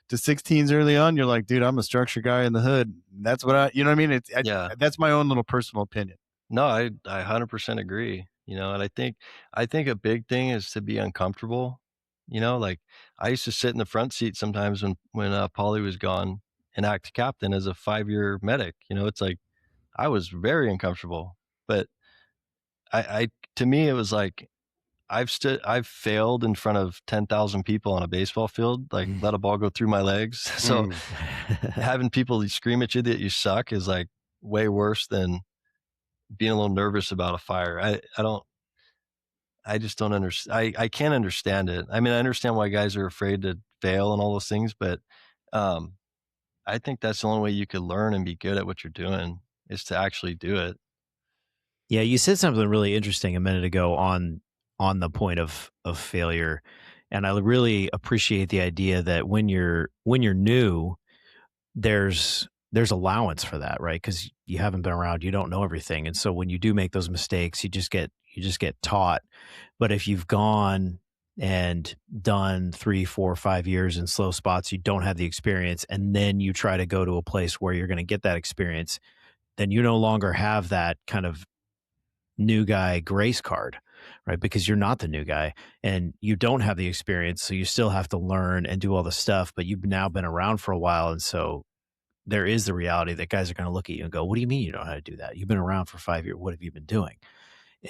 [SPEAKER 1] to 16s early on, you're like, dude, I'm a structure guy in the hood. That's what you know what I mean? That's my own little personal opinion.
[SPEAKER 3] No, I 100% agree, and I think a big thing is to be uncomfortable. Like I used to sit in the front seat sometimes when Polly was gone and act captain as a 5-year medic. It's like I was very uncomfortable, but I to me it was like I've failed in front of 10,000 people on a baseball field, like let a ball go through my legs. So having people scream at you that you suck is like way worse than being a little nervous about a fire. I just don't understand. I can't understand it. I mean, I understand why guys are afraid to fail and all those things, but I think that's the only way you could learn and be good at what you're doing is to actually do it.
[SPEAKER 2] Yeah, you said something really interesting a minute ago on the point of failure, and I really appreciate the idea that when you're new, there's there's allowance for that, right? Because you haven't been around, you don't know everything. And so when you do make those mistakes, you just get taught. But if you've gone and done 3, 4, 5 years in slow spots, you don't have the experience, and then you try to go to a place where you're going to get that experience, then you no longer have that kind of new guy grace card, right? Because you're not the new guy and you don't have the experience. So you still have to learn and do all the stuff, but you've now been around for a while. And so there is the reality that guys are going to look at you and go, what do you mean you don't know how to do that? You've been around for 5 years. What have you been doing?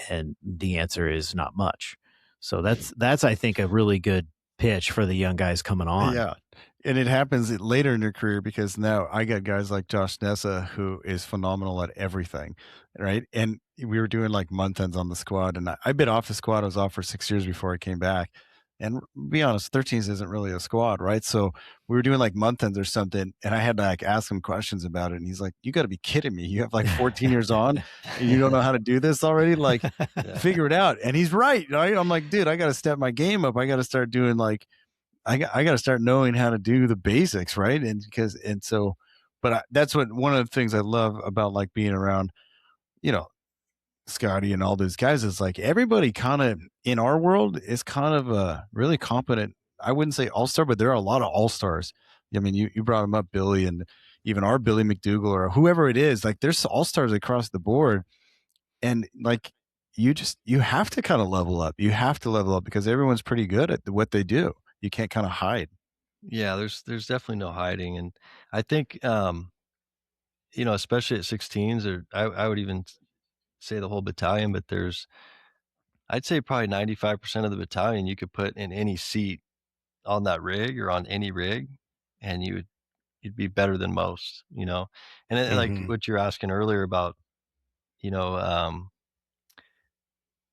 [SPEAKER 2] And the answer is not much. So that's I think a really good pitch for the young guys coming on.
[SPEAKER 1] Yeah. And it happens later in your career, because now I got guys like Josh Nessa, who is phenomenal at everything, right? And we were doing like month ends on the squad, and I've been off the squad. I was off for 6 years before I came back. And be honest, 13s isn't really a squad, right? So we were doing like month ends or something, and I had to like ask him questions about it. And he's like, "You got to be kidding me! You have like 14 years on, and you don't know how to do this already? Like, figure it out." And he's right. I'm like, dude, I got to step my game up. I got to start doing like, I got to start knowing how to do the basics, right? That's what one of the things I love about like being around, Scotty and all those guys, is like everybody kind of in our world is kind of a really competent. I wouldn't say all-star, but there are a lot of all-stars. I mean, you brought them up, Billy, and even our Billy McDougal or whoever it is. Like there's all-stars across the board, and like you have to kind of level up. You have to level up because everyone's pretty good at what they do. You can't kind of hide.
[SPEAKER 3] Yeah, there's definitely no hiding, and I think especially at 16s, or I would even say the whole battalion, but I'd say probably 95% of the battalion you could put in any seat on that rig or on any rig, and you'd be better than most, And like what you're asking earlier about,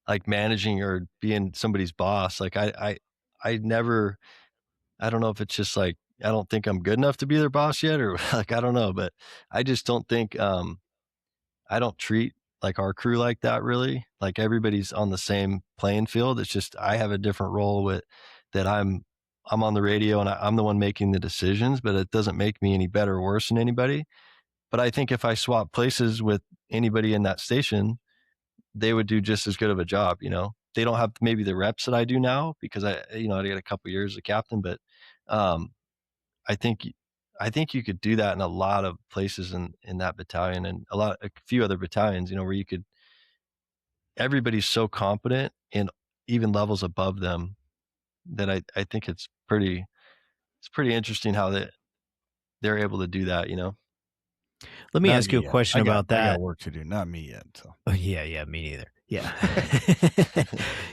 [SPEAKER 3] like managing or being somebody's boss, like I never, I don't know if it's just like I don't think I'm good enough to be their boss yet, or like I don't know, but I just don't think I don't treat like our crew like that really. Like everybody's on the same playing field. It's just I have a different role with that. I'm on the radio and I'm the one making the decisions, but it doesn't make me any better or worse than anybody. But I think if I swap places with anybody in that station, they would do just as good of a job. They don't have maybe the reps that I do now because I got a couple years as a captain, but um, I think you could do that in a lot of places in that battalion and a few other battalions, where everybody's so competent in even levels above them that I think it's pretty interesting how they're able to do that,
[SPEAKER 2] Let me ask you a question about that.
[SPEAKER 1] I got work to do, not me yet. So.
[SPEAKER 2] Oh, yeah, me neither. Yeah.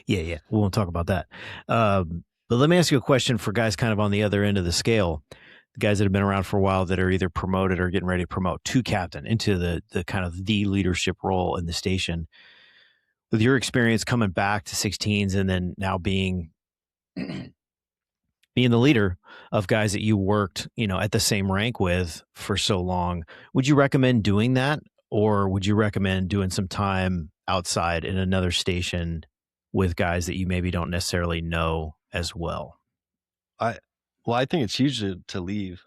[SPEAKER 2] yeah. We won't talk about that. But let me ask you a question for guys kind of on the other end of the scale. The guys that have been around for a while that are either promoted or getting ready to promote to captain into the kind of the leadership role in the station. With your experience coming back to 16s and then now being the leader of guys that you worked, at the same rank with for so long, would you recommend doing that? Or would you recommend doing some time outside in another station with guys that you maybe don't necessarily know as well?
[SPEAKER 3] I think it's huge to leave.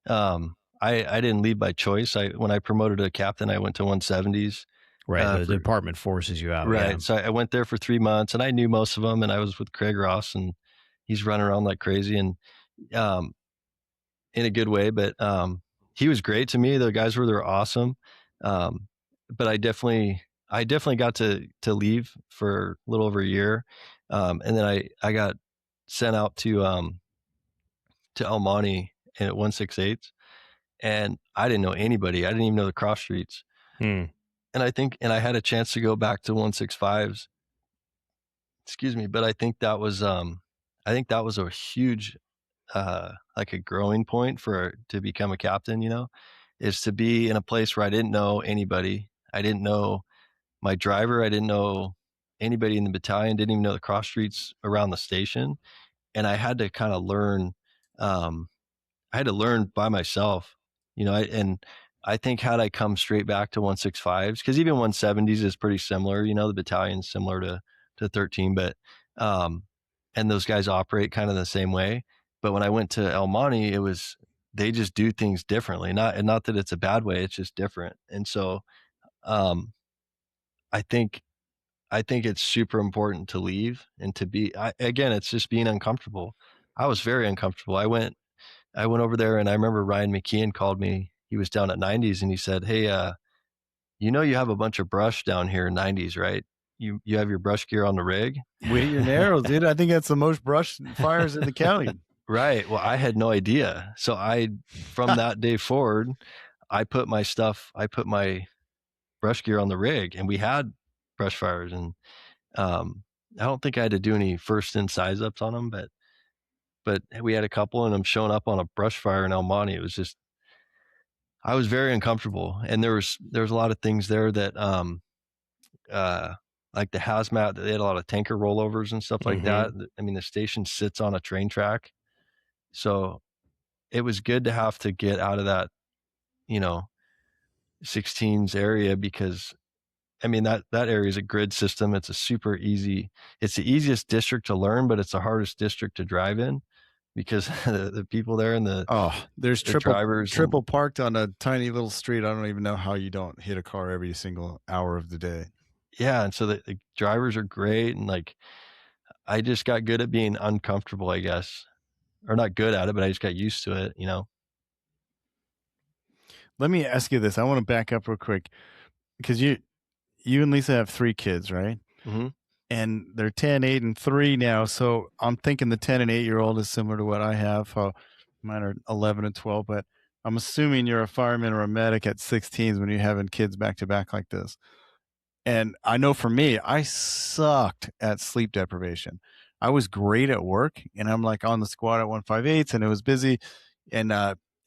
[SPEAKER 3] I didn't leave by choice. When I promoted to captain, I went to 170s.
[SPEAKER 2] Right. The department forces you out.
[SPEAKER 3] Right.
[SPEAKER 2] Yeah.
[SPEAKER 3] So I went there for 3 months and I knew most of them, and I was with Craig Ross and he's running around like crazy and in a good way. But he was great to me. The guys were awesome. But I definitely got to leave for a little over a year. And then I got sent out to El Monte at 168, and I didn't know anybody. I didn't even know the cross streets. And I had a chance to go back to 165s. Excuse me, but I think that was a huge like a growing point to become a captain, is to be in a place where I didn't know anybody. I didn't know my driver. I didn't know anybody in the battalion, didn't even know the cross streets around the station. And I had to kind of learn, I had to learn by myself, I think had I come straight back to 165s, because even 170s is pretty similar, the battalion's similar to 13, but, and those guys operate kind of the same way. But when I went to El Monte, it was they just do things differently. Not that it's a bad way, it's just different. And so um, I think it's super important to leave and to be, again, it's just being uncomfortable. I was very uncomfortable. I went over there, and I remember Ryan McKeon called me. He was down at 90s, and he said, "Hey, you have a bunch of brush down here in 90s, right? You have your brush gear on the rig?"
[SPEAKER 1] Whittier Narrows, dude. I think that's the most brush fires in the county.
[SPEAKER 3] Right. Well, I had no idea. So from that day forward, I put my brush gear on the rig, and we had brush fires. And I don't think I had to do any first in size ups on them, but we had a couple, and I'm showing up on a brush fire in El Monte. It was just, I was very uncomfortable. And there was a lot of things there that, like the hazmat, they had a lot of tanker rollovers and stuff like that. I mean, the station sits on a train track. So it was good to have to get out of that, 16s area, because I mean, that area is a grid system. It's it's the easiest district to learn, but it's the hardest district to drive in, because the people there and
[SPEAKER 1] there's
[SPEAKER 3] the drivers
[SPEAKER 1] triple parked on a tiny little street. I don't even know how you don't hit a car every single hour of the day.
[SPEAKER 3] Yeah. And so the drivers are great. And like, I just got good at being uncomfortable, I guess, or not good at it, but I just got used to it,
[SPEAKER 1] Let me ask you this. I want to back up real quick, because you and Lisa have 3 kids, right?
[SPEAKER 3] Mm-hmm.
[SPEAKER 1] And they're 10, 8, and 3 now. So I'm thinking the 10 and 8-year-old is similar to what I have. Mine are 11 and 12, but I'm assuming you're a fireman or a medic at 16s when you're having kids back to back like this. And I know for me, I sucked at sleep deprivation. I was great at work, and I'm like on the squad at 158s, and it was busy, and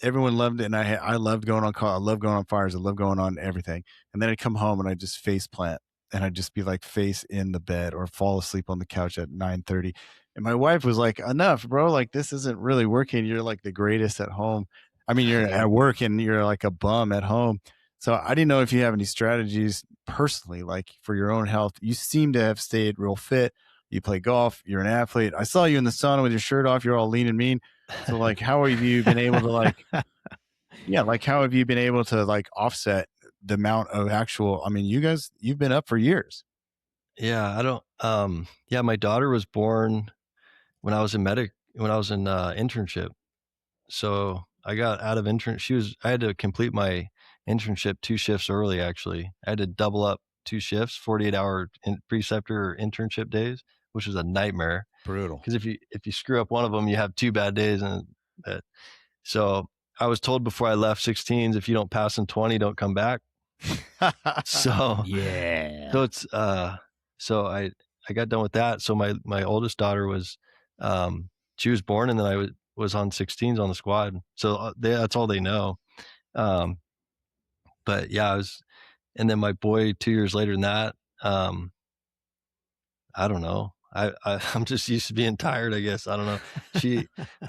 [SPEAKER 1] everyone loved it. And I loved going on call. I love going on fires. I love going on everything. And then I'd come home and I'd just face plant, and I'd just be like face in the bed or fall asleep on the couch at 9:30. And my wife was like, "Enough, bro. Like, this isn't really working. You're like the greatest at home. I mean, you're at work and you're like a bum at home." So I didn't know if you have any strategies personally, like for your own health. You seem to have stayed real fit. You play golf. You're an athlete. I saw you in the sauna with your shirt off. You're all lean and mean. So like, how have you been able to how have you been able to like offset the amount of actual, I mean, you've been up for years.
[SPEAKER 3] Yeah. I don't, my daughter was born when I was in internship. So I got out of I had to complete my internship 2 shifts early. Actually, I had to double up 2 shifts, 48-hour preceptor internship days, which was a nightmare.
[SPEAKER 1] Brutal.
[SPEAKER 3] Because if you screw up one of them, you have 2 bad days. So I was told before I left 16s, if you don't pass in 20, don't come back. So
[SPEAKER 2] yeah.
[SPEAKER 3] So it's so I got done with that. So my oldest daughter was she was born, and then I was on 16s on the squad. So that's all they know. But yeah, and then my boy 2 years later than that, I don't know. I'm just used to being tired, I guess. I don't know.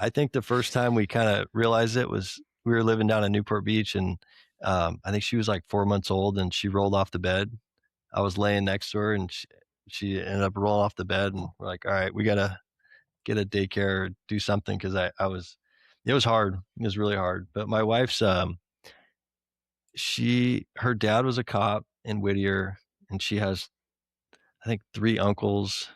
[SPEAKER 3] I think the first time we kind of realized it was we were living down in Newport Beach, and I think she was like 4 months old, and she rolled off the bed. I was laying next to her, and she ended up rolling off the bed, and we're like, all right, we got to get a daycare or do something. Cause it was hard. It was really hard. But my wife's, her dad was a cop in Whittier, and she has, I think, 3 uncles.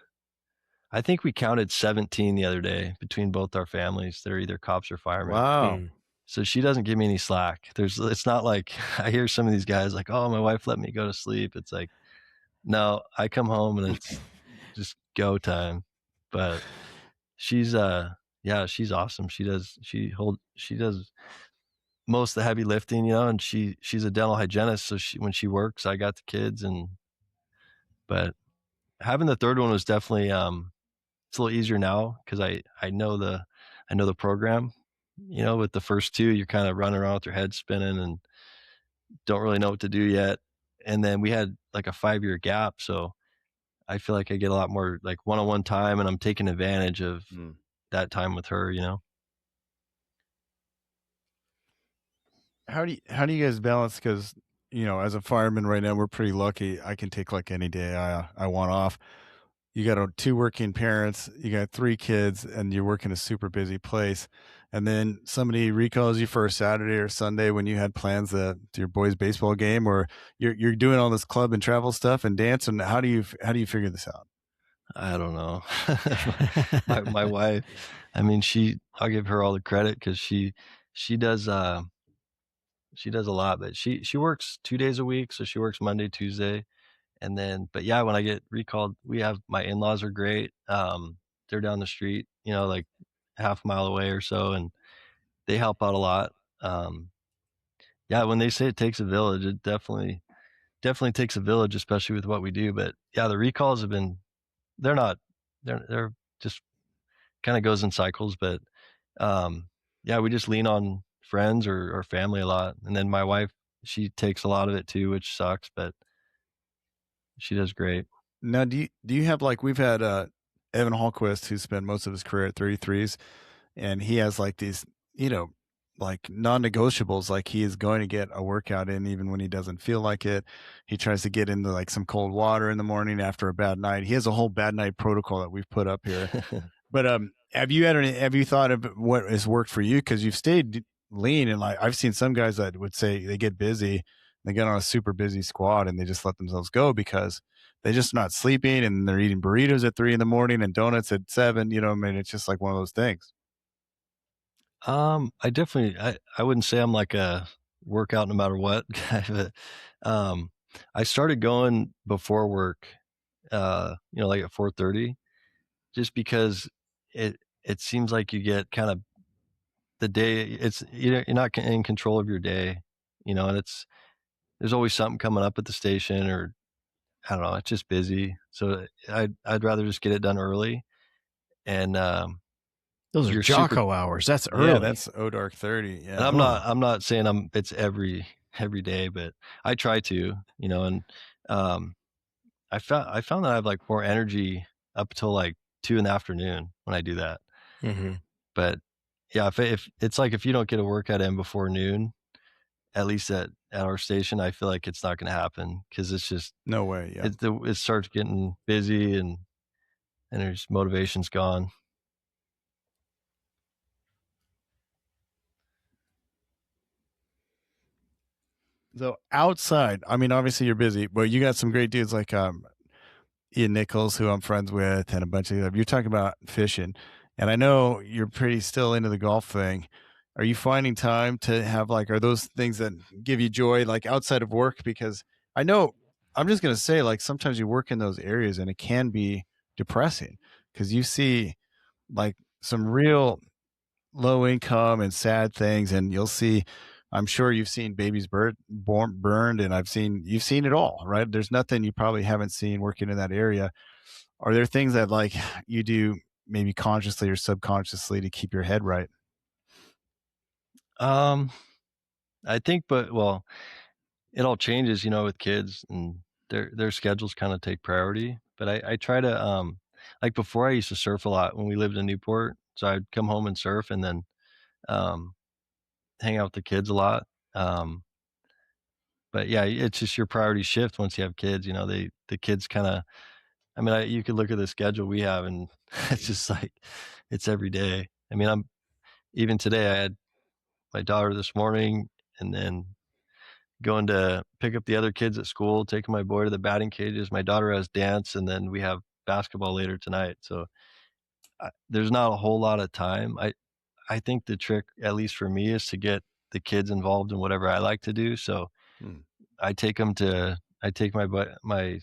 [SPEAKER 3] I think we counted 17 the other day between both our families that are either cops or firemen.
[SPEAKER 1] Wow.
[SPEAKER 3] So she doesn't give me any slack. It's not like I hear some of these guys like, oh, my wife let me go to sleep. It's like, no, I come home and it's just go time. But she's she's awesome. She does most of the heavy lifting, and she's a dental hygienist. So when she works, I got the kids, but having the third one was definitely it's a little easier now, because I know the program. With the first 2, you're kind of running around with your head spinning and don't really know what to do yet. And then we had like a 5-year gap, so I feel like I get a lot more like one-on-one time, and I'm taking advantage of that time with her.
[SPEAKER 1] How do you guys balance? Because as a fireman right now, we're pretty lucky. I can take like any day I want off. you got two working parents, you got 3 kids, and you work in a super busy place. And then somebody recalls you for a Saturday or Sunday when you had plans to your boys' baseball game, or you're doing all this club and travel stuff and dance. And how do you figure this out?
[SPEAKER 3] I don't know. My wife, I mean, I'll give her all the credit because she does a lot, but she works 2 days a week, so she works Monday, Tuesday, and then but yeah, when I get recalled, my in-laws are great. They're down the street, like half a mile away or so, and they help out a lot. Yeah, when they say it takes a village, it definitely takes a village, especially with what we do. But yeah, the recalls have been they're not they're just kind of goes in cycles, but yeah, we just lean on friends or family a lot. And then my wife, she takes a lot of it too, which sucks, but she does great.
[SPEAKER 1] Now, do you have like we've had Evan Hallquist, who spent most of his career at 33s, and he has like these, like non-negotiables. Like he is going to get a workout in even when he doesn't feel like it. He tries to get into like some cold water in the morning after a bad night. He has a whole bad night protocol that we've put up here. But have you thought of what has worked for you? Because you've stayed lean, and like I've seen some guys that would say they get busy, they get on a super busy squad, and they just let themselves go because they're just not sleeping, and they're eating burritos at 3 in the morning and donuts at 7. I mean, it's just like one of those things.
[SPEAKER 3] I wouldn't say I'm like a workout no matter what guy, but I started going before work, like at 4:30, just because it seems like you get kind of the day. You're not in control of your day, and there's always something coming up at the station, or I don't know, it's just busy. So I'd rather just get it done early. And
[SPEAKER 2] Those are
[SPEAKER 3] you're super
[SPEAKER 2] Jocko hours. That's early.
[SPEAKER 1] Yeah, that's dark 30.
[SPEAKER 3] and
[SPEAKER 1] Yeah.
[SPEAKER 3] I'm not saying it's every day, but I try to, and um I found that I have like more energy up until like 2 in the afternoon when I do that.
[SPEAKER 2] Mm-hmm.
[SPEAKER 3] But yeah, if it's like if you don't get a workout in before noon, at least at our station, I feel like it's not going to happen because it's just
[SPEAKER 1] No way. Yeah.
[SPEAKER 3] it starts getting busy, and there's motivation's gone.
[SPEAKER 1] So outside, I mean, obviously you're busy, but you got some great dudes like Ian Nichols, who I'm friends with, and a bunch of them. You're talking about fishing, and I know you're pretty still into the golf thing. Are you finding time to have like, are those things that give you joy, like outside of work? Because I know, I'm just going to say, like, sometimes you work in those areas and it can be depressing because you see like some real low income and sad things, and you'll see, I'm sure you've seen babies burned, and you've seen it all, right? There's nothing you probably haven't seen working in that area. Are there things that like you do maybe consciously or subconsciously to keep your head right?
[SPEAKER 3] Um, I think, but well, it all changes, with kids, and their schedules kind of take priority. But I try to like before I used to surf a lot when we lived in Newport, so I'd come home and surf, and then um, hang out with the kids a lot. Um, but yeah, it's just your priority shift once you have kids. The kids kind of. I mean, you could look at the schedule we have, and it's just like it's every day. I mean, even today. I had my daughter this morning, and then going to pick up the other kids at school, taking my boy to the batting cages. My daughter has dance, and then we have basketball later tonight. So there's not a whole lot of time. I think the trick, at least for me, is to get the kids involved in whatever I like to do. So
[SPEAKER 1] Hmm.
[SPEAKER 3] I take my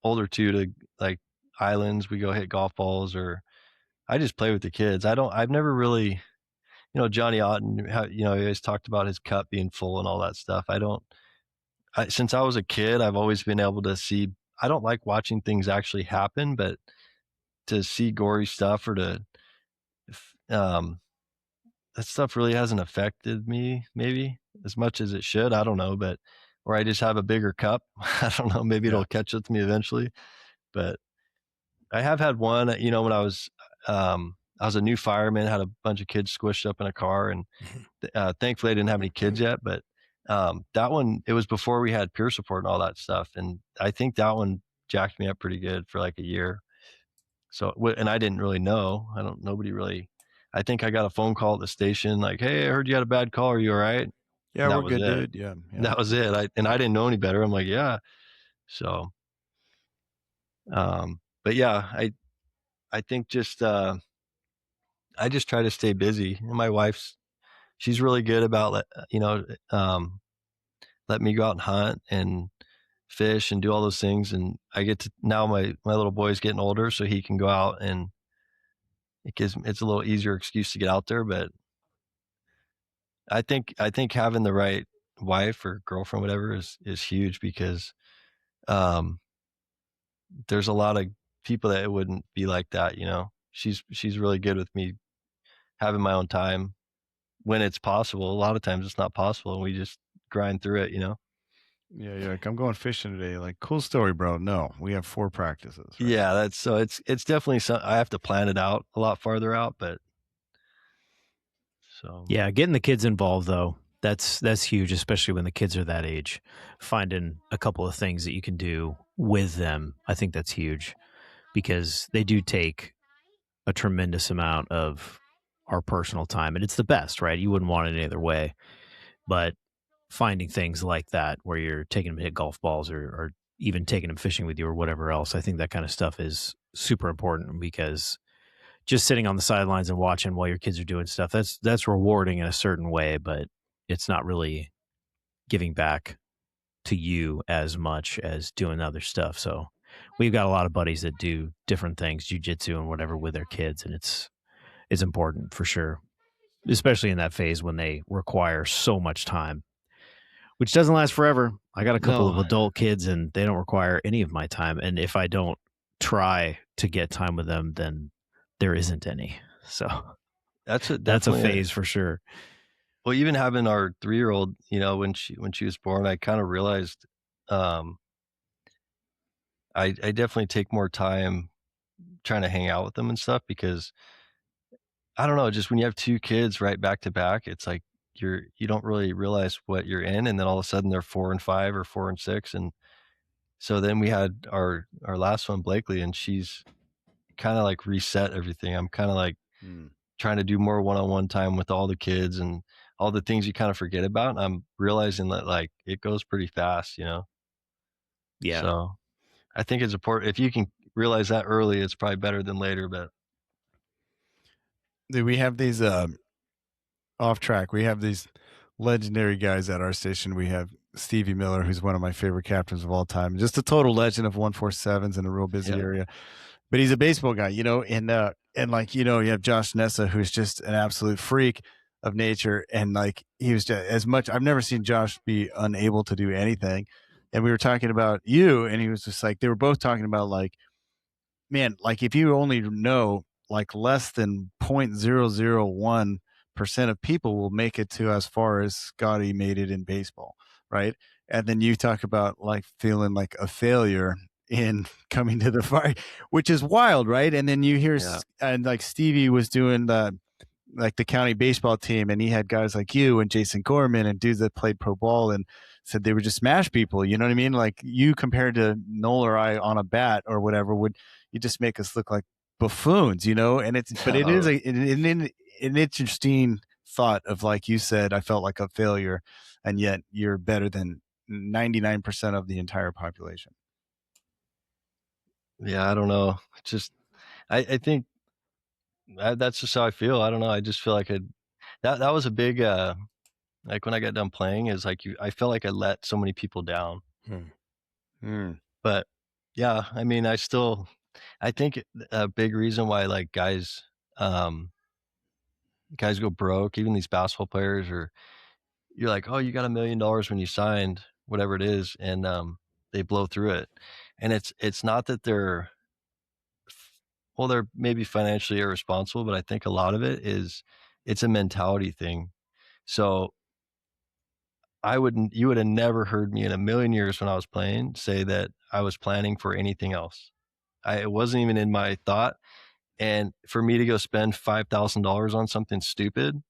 [SPEAKER 3] older two to like islands. We go hit golf balls, or I just play with the kids. I've never really, Johnny Otten, how, he always talked about his cup being full and all that stuff. Since I was a kid, I've always been able to see. I don't like watching things actually happen, but to see gory stuff, or um, that stuff really hasn't affected me maybe as much as it should. I don't know, but or I just have a bigger cup. I don't know. Maybe
[SPEAKER 1] Yeah.
[SPEAKER 3] it'll catch up to me eventually. But I have had one. When I was a new fireman, had a bunch of kids squished up in a car, and thankfully I didn't have any kids yet. But that one, it was before we had peer support and all that stuff, and I think that one jacked me up pretty good for like a year. So, and I didn't really know. Nobody really. I think I got a phone call at the station like, "Hey, I heard you had a bad call. Are you all right?"
[SPEAKER 1] Yeah,
[SPEAKER 3] And
[SPEAKER 1] we're
[SPEAKER 3] that was
[SPEAKER 1] good,
[SPEAKER 3] it.
[SPEAKER 1] dude. Yeah, yeah.
[SPEAKER 3] That was it. I didn't know any better. I'm like, yeah. So, but yeah, I think just I just try to stay busy. And my she's really good about let me go out and hunt and fish and do all those things. And I get to now my little boy's getting older, so he can go out, and it's a little easier excuse to get out there. But I think having the right wife or girlfriend, whatever, is huge, because um, there's a lot of people that it wouldn't be like that. She's really good with me having my own time when it's possible. A lot of times it's not possible, and we just grind through it.
[SPEAKER 1] Yeah, you're like, I'm going fishing today. Like, cool story, bro. No, we have 4 practices. Right?
[SPEAKER 3] Yeah, it's definitely I have to plan it out a lot farther out, but so
[SPEAKER 2] Yeah, getting the kids involved though, that's huge, especially when the kids are that age. Finding a couple of things that you can do with them, I think that's huge, because they do take a tremendous amount of our personal time, and it's the best, right? You wouldn't want it any other way. But finding things like that where you're taking them to hit golf balls, or even taking them fishing with you or whatever else, I think that kind of stuff is super important, because just sitting on the sidelines and watching while your kids are doing stuff, that's rewarding in a certain way, but it's not really giving back to you as much as doing other stuff. So we've got a lot of buddies that do different things, jujitsu and whatever, with their kids, and it's important for sure, especially in that phase when they require so much time, which doesn't last forever. I got a couple of
[SPEAKER 3] no,
[SPEAKER 2] adult kids, and they don't require any of my time. And if I don't try to get time with them, then there isn't any. So
[SPEAKER 3] that's a
[SPEAKER 2] that's a
[SPEAKER 3] definitely
[SPEAKER 2] phase for sure.
[SPEAKER 3] well, even having our 3-year-old, when she was born, I kind of realized um, I definitely take more time trying to hang out with them and stuff, because I don't know, just when you have 2 kids right back to back, it's like you don't really realize what you're in, and then all of a sudden they're 4 and 5 or 4 and 6. And so then we had our last one, Blakely, and she's kind of like reset everything. I'm kind of like trying to do more one-on-one time with all the kids and all the things you kind of forget about. And I'm realizing that like it goes pretty fast.
[SPEAKER 2] Yeah.
[SPEAKER 3] So I think it's important if you can realize that early, it's probably better than later. But
[SPEAKER 1] We have these off track. We have these legendary guys at our station. We have Stevie Miller, who's one of my favorite captains of all time, just a total legend of 147s in a real busy area. But he's a baseball guy, and like, you have Josh Nessa, who's just an absolute freak of nature. And like, he was just as much, I've never seen Josh be unable to do anything. And we were talking about you, and he was just like, they were both talking about like, man, like if you only know like less than 0.001% of people will make it to as far as Scotty made it in baseball, right? And then you talk about like feeling like a failure in coming to the fire, which is wild, right? And then you hear and like Stevie was doing the county baseball team, and he had guys like you and Jason Gorman and dudes that played pro ball, and said they would just smash people. You know what I mean? Like, you compared to Nole or I on a bat or whatever, would you just make us look like buffoons, And but it is an interesting thought of, like you said, I felt like a failure, and yet you're better than 99% of the entire population.
[SPEAKER 3] Yeah, I don't know. Just I think that's just how I feel. I don't know. I just feel like that was a big like when I got done playing, is like I felt like I let so many people down. But yeah, I mean, I think a big reason why like guys go broke, even these basketball players, or you're like, oh, you got $1 million when you signed whatever it is, and they blow through it. And it's not that they're maybe financially irresponsible, but I think a lot of it's a mentality thing. So you would have never heard me in a million years when I was playing say that I was planning for anything else. It wasn't even in my thought. And for me to go spend $5,000 on something stupid,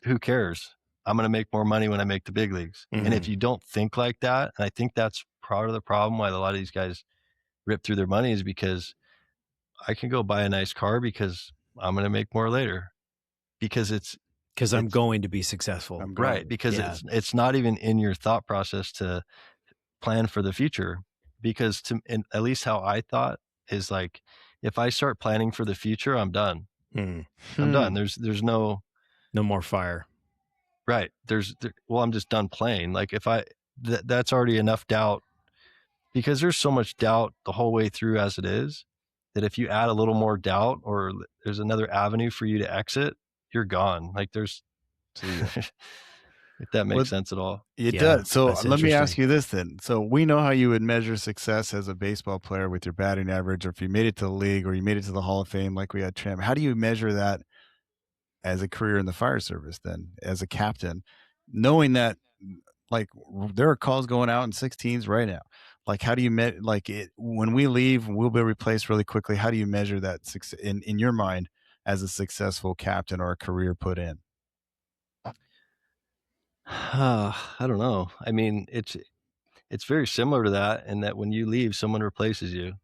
[SPEAKER 3] who cares? I'm going to make more money when I make the big leagues. And if you don't think like that, and I think that's part of the problem why a lot of these guys rip through their money is because I can go buy a nice car because I'm going to make more later, because
[SPEAKER 2] I'm going to be successful.
[SPEAKER 3] Right. Because it's not even in your thought process to plan for the future, because and at least how I thought is like, if I start planning for the future, I'm done. I'm done. There's no
[SPEAKER 2] more fire.
[SPEAKER 3] Right. I'm just done playing. Like if that's already enough doubt, because there's so much doubt the whole way through as it is, that if you add a little more doubt or there's another avenue for you to exit, you're gone. Like there's, if that makes sense at all.
[SPEAKER 1] It does. So let me ask you this then. So we know how you would measure success as a baseball player with your batting average, or if you made it to the league or you made it to the Hall of Fame, like we had Tram. How do you measure that as a career in the fire service then, as a captain, knowing that like there are calls going out in 16s right now? Like, how do you when we leave, we'll be replaced really quickly. How do you measure that in your mind as a successful captain or a career put in?
[SPEAKER 3] I don't know. I mean, it's very similar to that, in that when you leave, someone replaces you.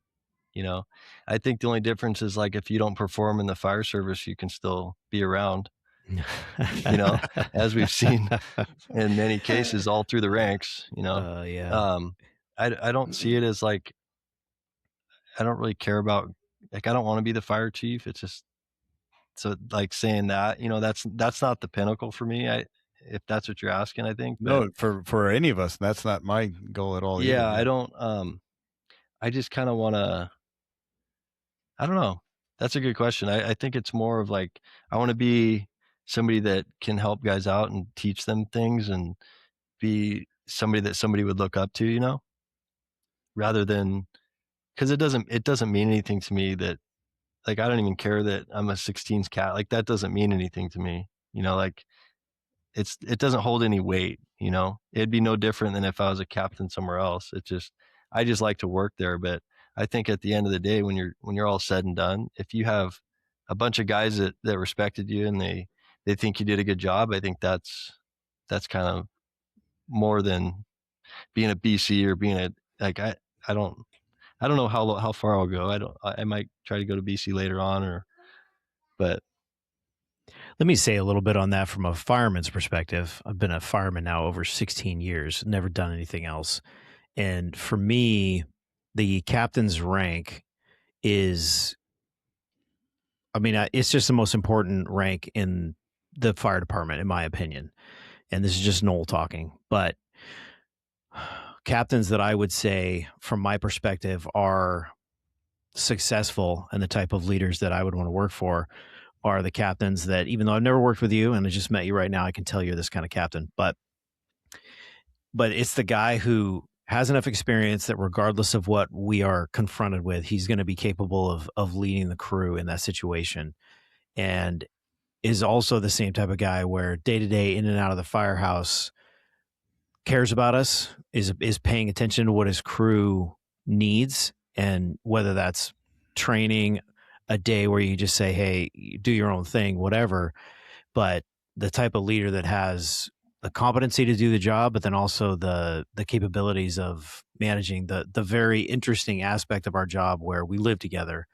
[SPEAKER 3] You know, I think the only difference is like if you don't perform in the fire service, you can still be around. You know, as we've seen in many cases all through the ranks. You know, I don't see it as like, I don't really care about, like, I don't want to be the fire chief. It's just, so like saying that, you know, that's not the pinnacle for me. If that's what you're asking, I think.
[SPEAKER 1] No, for any of us, that's not my goal at all.
[SPEAKER 3] Yeah,
[SPEAKER 1] either.
[SPEAKER 3] I don't. I just kind of want to. I don't know. That's a good question. I think it's more of like, I want to be somebody that can help guys out and teach them things, and be somebody that somebody would look up to, you know, rather than, because it doesn't mean anything to me that, like, I don't even care that I'm a 16s cat. Like that doesn't mean anything to me, you know, like it doesn't hold any weight, you know. It'd be no different than if I was a captain somewhere else. I just like to work there. But I think at the end of the day, when you're all said and done, if you have a bunch of guys that respected you and they think you did a good job, I think that's kind of more than being a BC or being I don't know how far I'll go. I might try to go to BC later on, but
[SPEAKER 2] let me say a little bit on that from a fireman's perspective. I've been a fireman now over 16 years, never done anything else. And for me, the captain's rank is, I mean, it's just the most important rank in the fire department, in my opinion. And this is just Nole talking. But captains that I would say, from my perspective, are successful and the type of leaders that I would want to work for are the captains that, even though I've never worked with you and I just met you right now, I can tell you're this kind of captain. But it's the guy who has enough experience that regardless of what we are confronted with, he's going to be capable of leading the crew in that situation, and is also the same type of guy where day to day in and out of the firehouse cares about us, is paying attention to what his crew needs, and whether that's training, a day where you just say, hey, do your own thing, whatever. But the type of leader that has the competency to do the job, but then also the capabilities of managing the very interesting aspect of our job where we live together.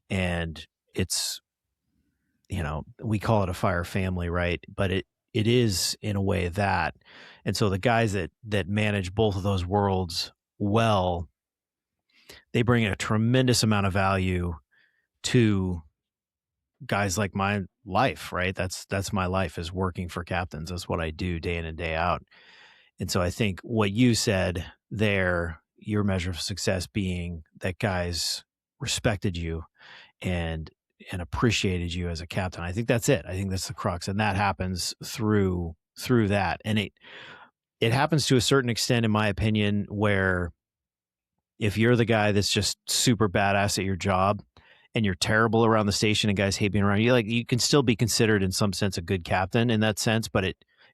[SPEAKER 2] And it's, you know, we call it a fire family, right? But it is in a way that. And so the guys that manage both of those worlds well, they bring a tremendous amount of value to guys like my life, right? That's my life, is working for captains. That's what I do day in and day out. And so I think what you said there, your measure of success being that guys respected you and appreciated you as a captain. I think that's it. I think that's the crux. And that happens through that. And it happens to a certain extent, in my opinion, where if you're the guy that's just super badass at your job and you're terrible around the station and guys hate being around you, like, you can still be considered in some sense a good captain in that sense, but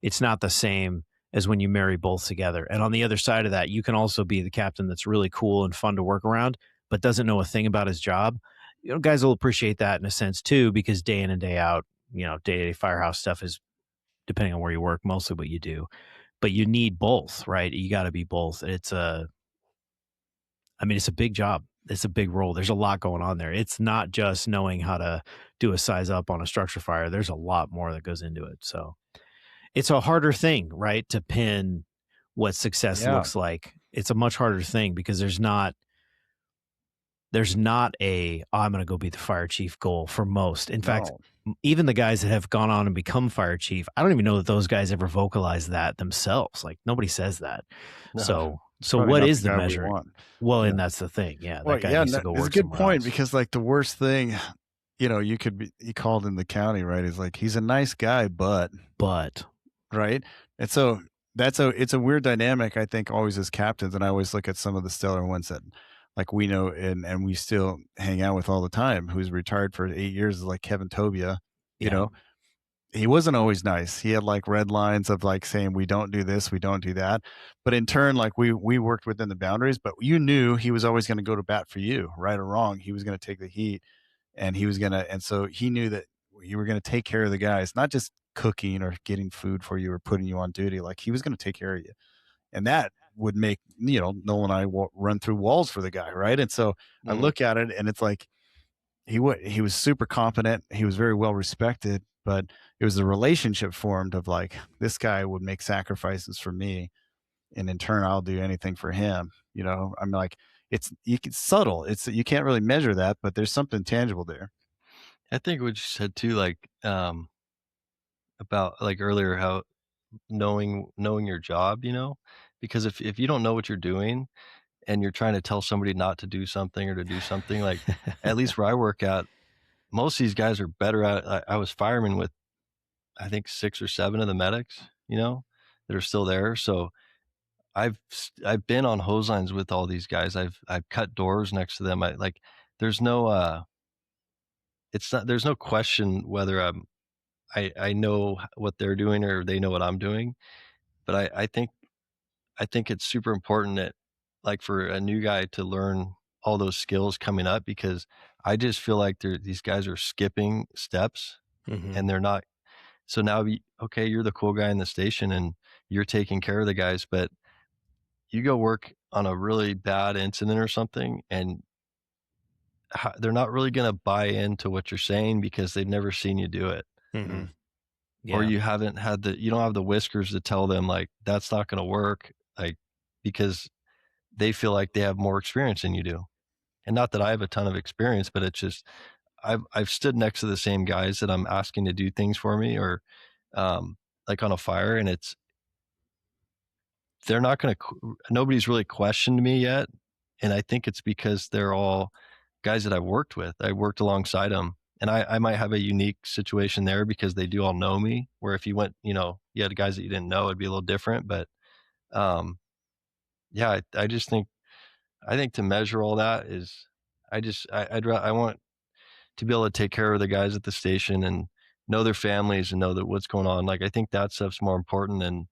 [SPEAKER 2] it's not the same as when you marry both together. And on the other side of that, you can also be the captain that's really cool and fun to work around, but doesn't know a thing about his job. You know, guys will appreciate that in a sense too, because day in and day out, you know, day-to-day firehouse stuff is, depending on where you work, mostly what you do. But you need both, right? You got to be both. I mean, it's a big job. It's a big role. There's a lot going on there. It's not just knowing how to do a size up on a structure fire. There's a lot more that goes into it. So it's a harder thing, right? To pin what success looks like. It's a much harder thing because there's not a, oh, I'm going to go be the fire chief goal for most. In fact, even the guys that have gone on and become fire chief, I don't even know that those guys ever vocalize that themselves. Like nobody says that. No. So what is the measure? Well, and that's the thing. Yeah.
[SPEAKER 1] Well,
[SPEAKER 2] that guy needs to go work.
[SPEAKER 1] It's a good point
[SPEAKER 2] else.
[SPEAKER 1] Because like the worst thing, you could be called in the county, right? Is like, he's a nice guy, but right. And so it's a weird dynamic, I think, always as captains. And I always look at some of the stellar ones that like we know and we still hang out with all the time, who's retired for 8 years, is like Kevin Tobia. You know, he wasn't always nice. He had like red lines of like saying, we don't do this, we don't do that. But in turn, like we worked within the boundaries, but you knew he was always going to go to bat for you, right or wrong. He was going to take the heat and and so he knew that you were going to take care of the guys, not just cooking or getting food for you or putting you on duty. Like he was going to take care of you. And that would make, Nole and I run through walls for the guy. Right. And so I look at it and it's like, he was super competent. He was very well respected, but it was the relationship formed of like, this guy would make sacrifices for me. And in turn, I'll do anything for him. I'm like, it's subtle. You can't really measure that, but there's something tangible there.
[SPEAKER 3] I think what you said too, like, about like earlier, how knowing your job, because if you don't know what you're doing and you're trying to tell somebody not to do something or to do something, like at least where I work at, most of these guys are better at. I was fireman with, I think 6 or 7 of the medics, that are still there. So I've been on hose lines with all these guys. I've cut doors next to them. There's no there's no question whether I know what they're doing or they know what I'm doing. But I think it's super important that, like, for a new guy to learn all those skills coming up, because I just feel like these guys are skipping steps and they're not. So now, okay, you're the cool guy in the station and you're taking care of the guys, but you go work on a really bad incident or something and they're not really going to buy into what you're saying because they've never seen you do it. Or you don't have the whiskers to tell them like, that's not going to work. Like, because they feel like they have more experience than you do. And not that I have a ton of experience, but it's just, I've stood next to the same guys that I'm asking to do things for me, or like on a fire, and they're not going to, nobody's really questioned me yet. And I think it's because they're all guys that I've worked with. I worked alongside them. And I might have a unique situation there because they do all know me, where if you went, you had guys that you didn't know, it'd be a little different. But yeah, I just think, to measure all that is, I want to be able to take care of the guys at the station and know their families and know that what's going on. Like, I think that stuff's more important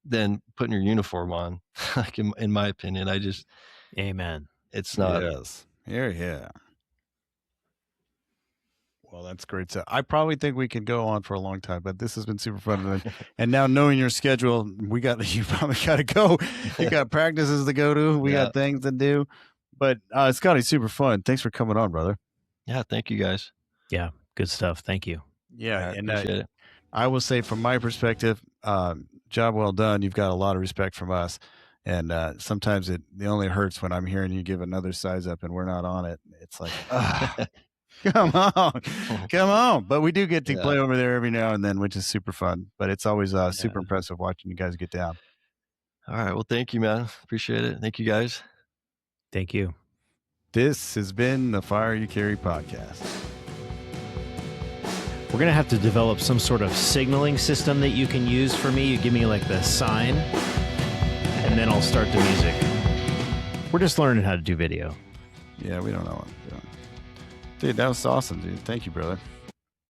[SPEAKER 3] than putting your uniform on. Like, in my opinion,
[SPEAKER 2] amen.
[SPEAKER 3] It's not.
[SPEAKER 1] Yes. Yeah. Well, that's great. So I probably think we could go on for a long time, but this has been super fun. And now knowing your schedule, you probably got to go. You got practices to go to. We got things to do. But Scotty, super fun. Thanks for coming on, brother.
[SPEAKER 3] Yeah, thank you guys.
[SPEAKER 2] Yeah, good stuff. Thank you.
[SPEAKER 1] Yeah,
[SPEAKER 3] and appreciate it.
[SPEAKER 1] I will say, from my perspective, job well done. You've got a lot of respect from us. And sometimes it only hurts when I'm hearing you give another size up and we're not on it. It's like, come on. But we do get to play over there every now and then, which is super fun. But it's always super impressive watching you guys get down.
[SPEAKER 3] All right. Well, thank you, man. Appreciate it. Thank you, guys.
[SPEAKER 2] Thank you.
[SPEAKER 1] This has been the Fire You Carry podcast.
[SPEAKER 2] We're going to have to develop some sort of signaling system that you can use for me. You give me like the sign, and then I'll start the music. We're just learning how to do video.
[SPEAKER 1] Yeah, we don't know what we're doing. Dude, that was awesome, dude. Thank you, brother.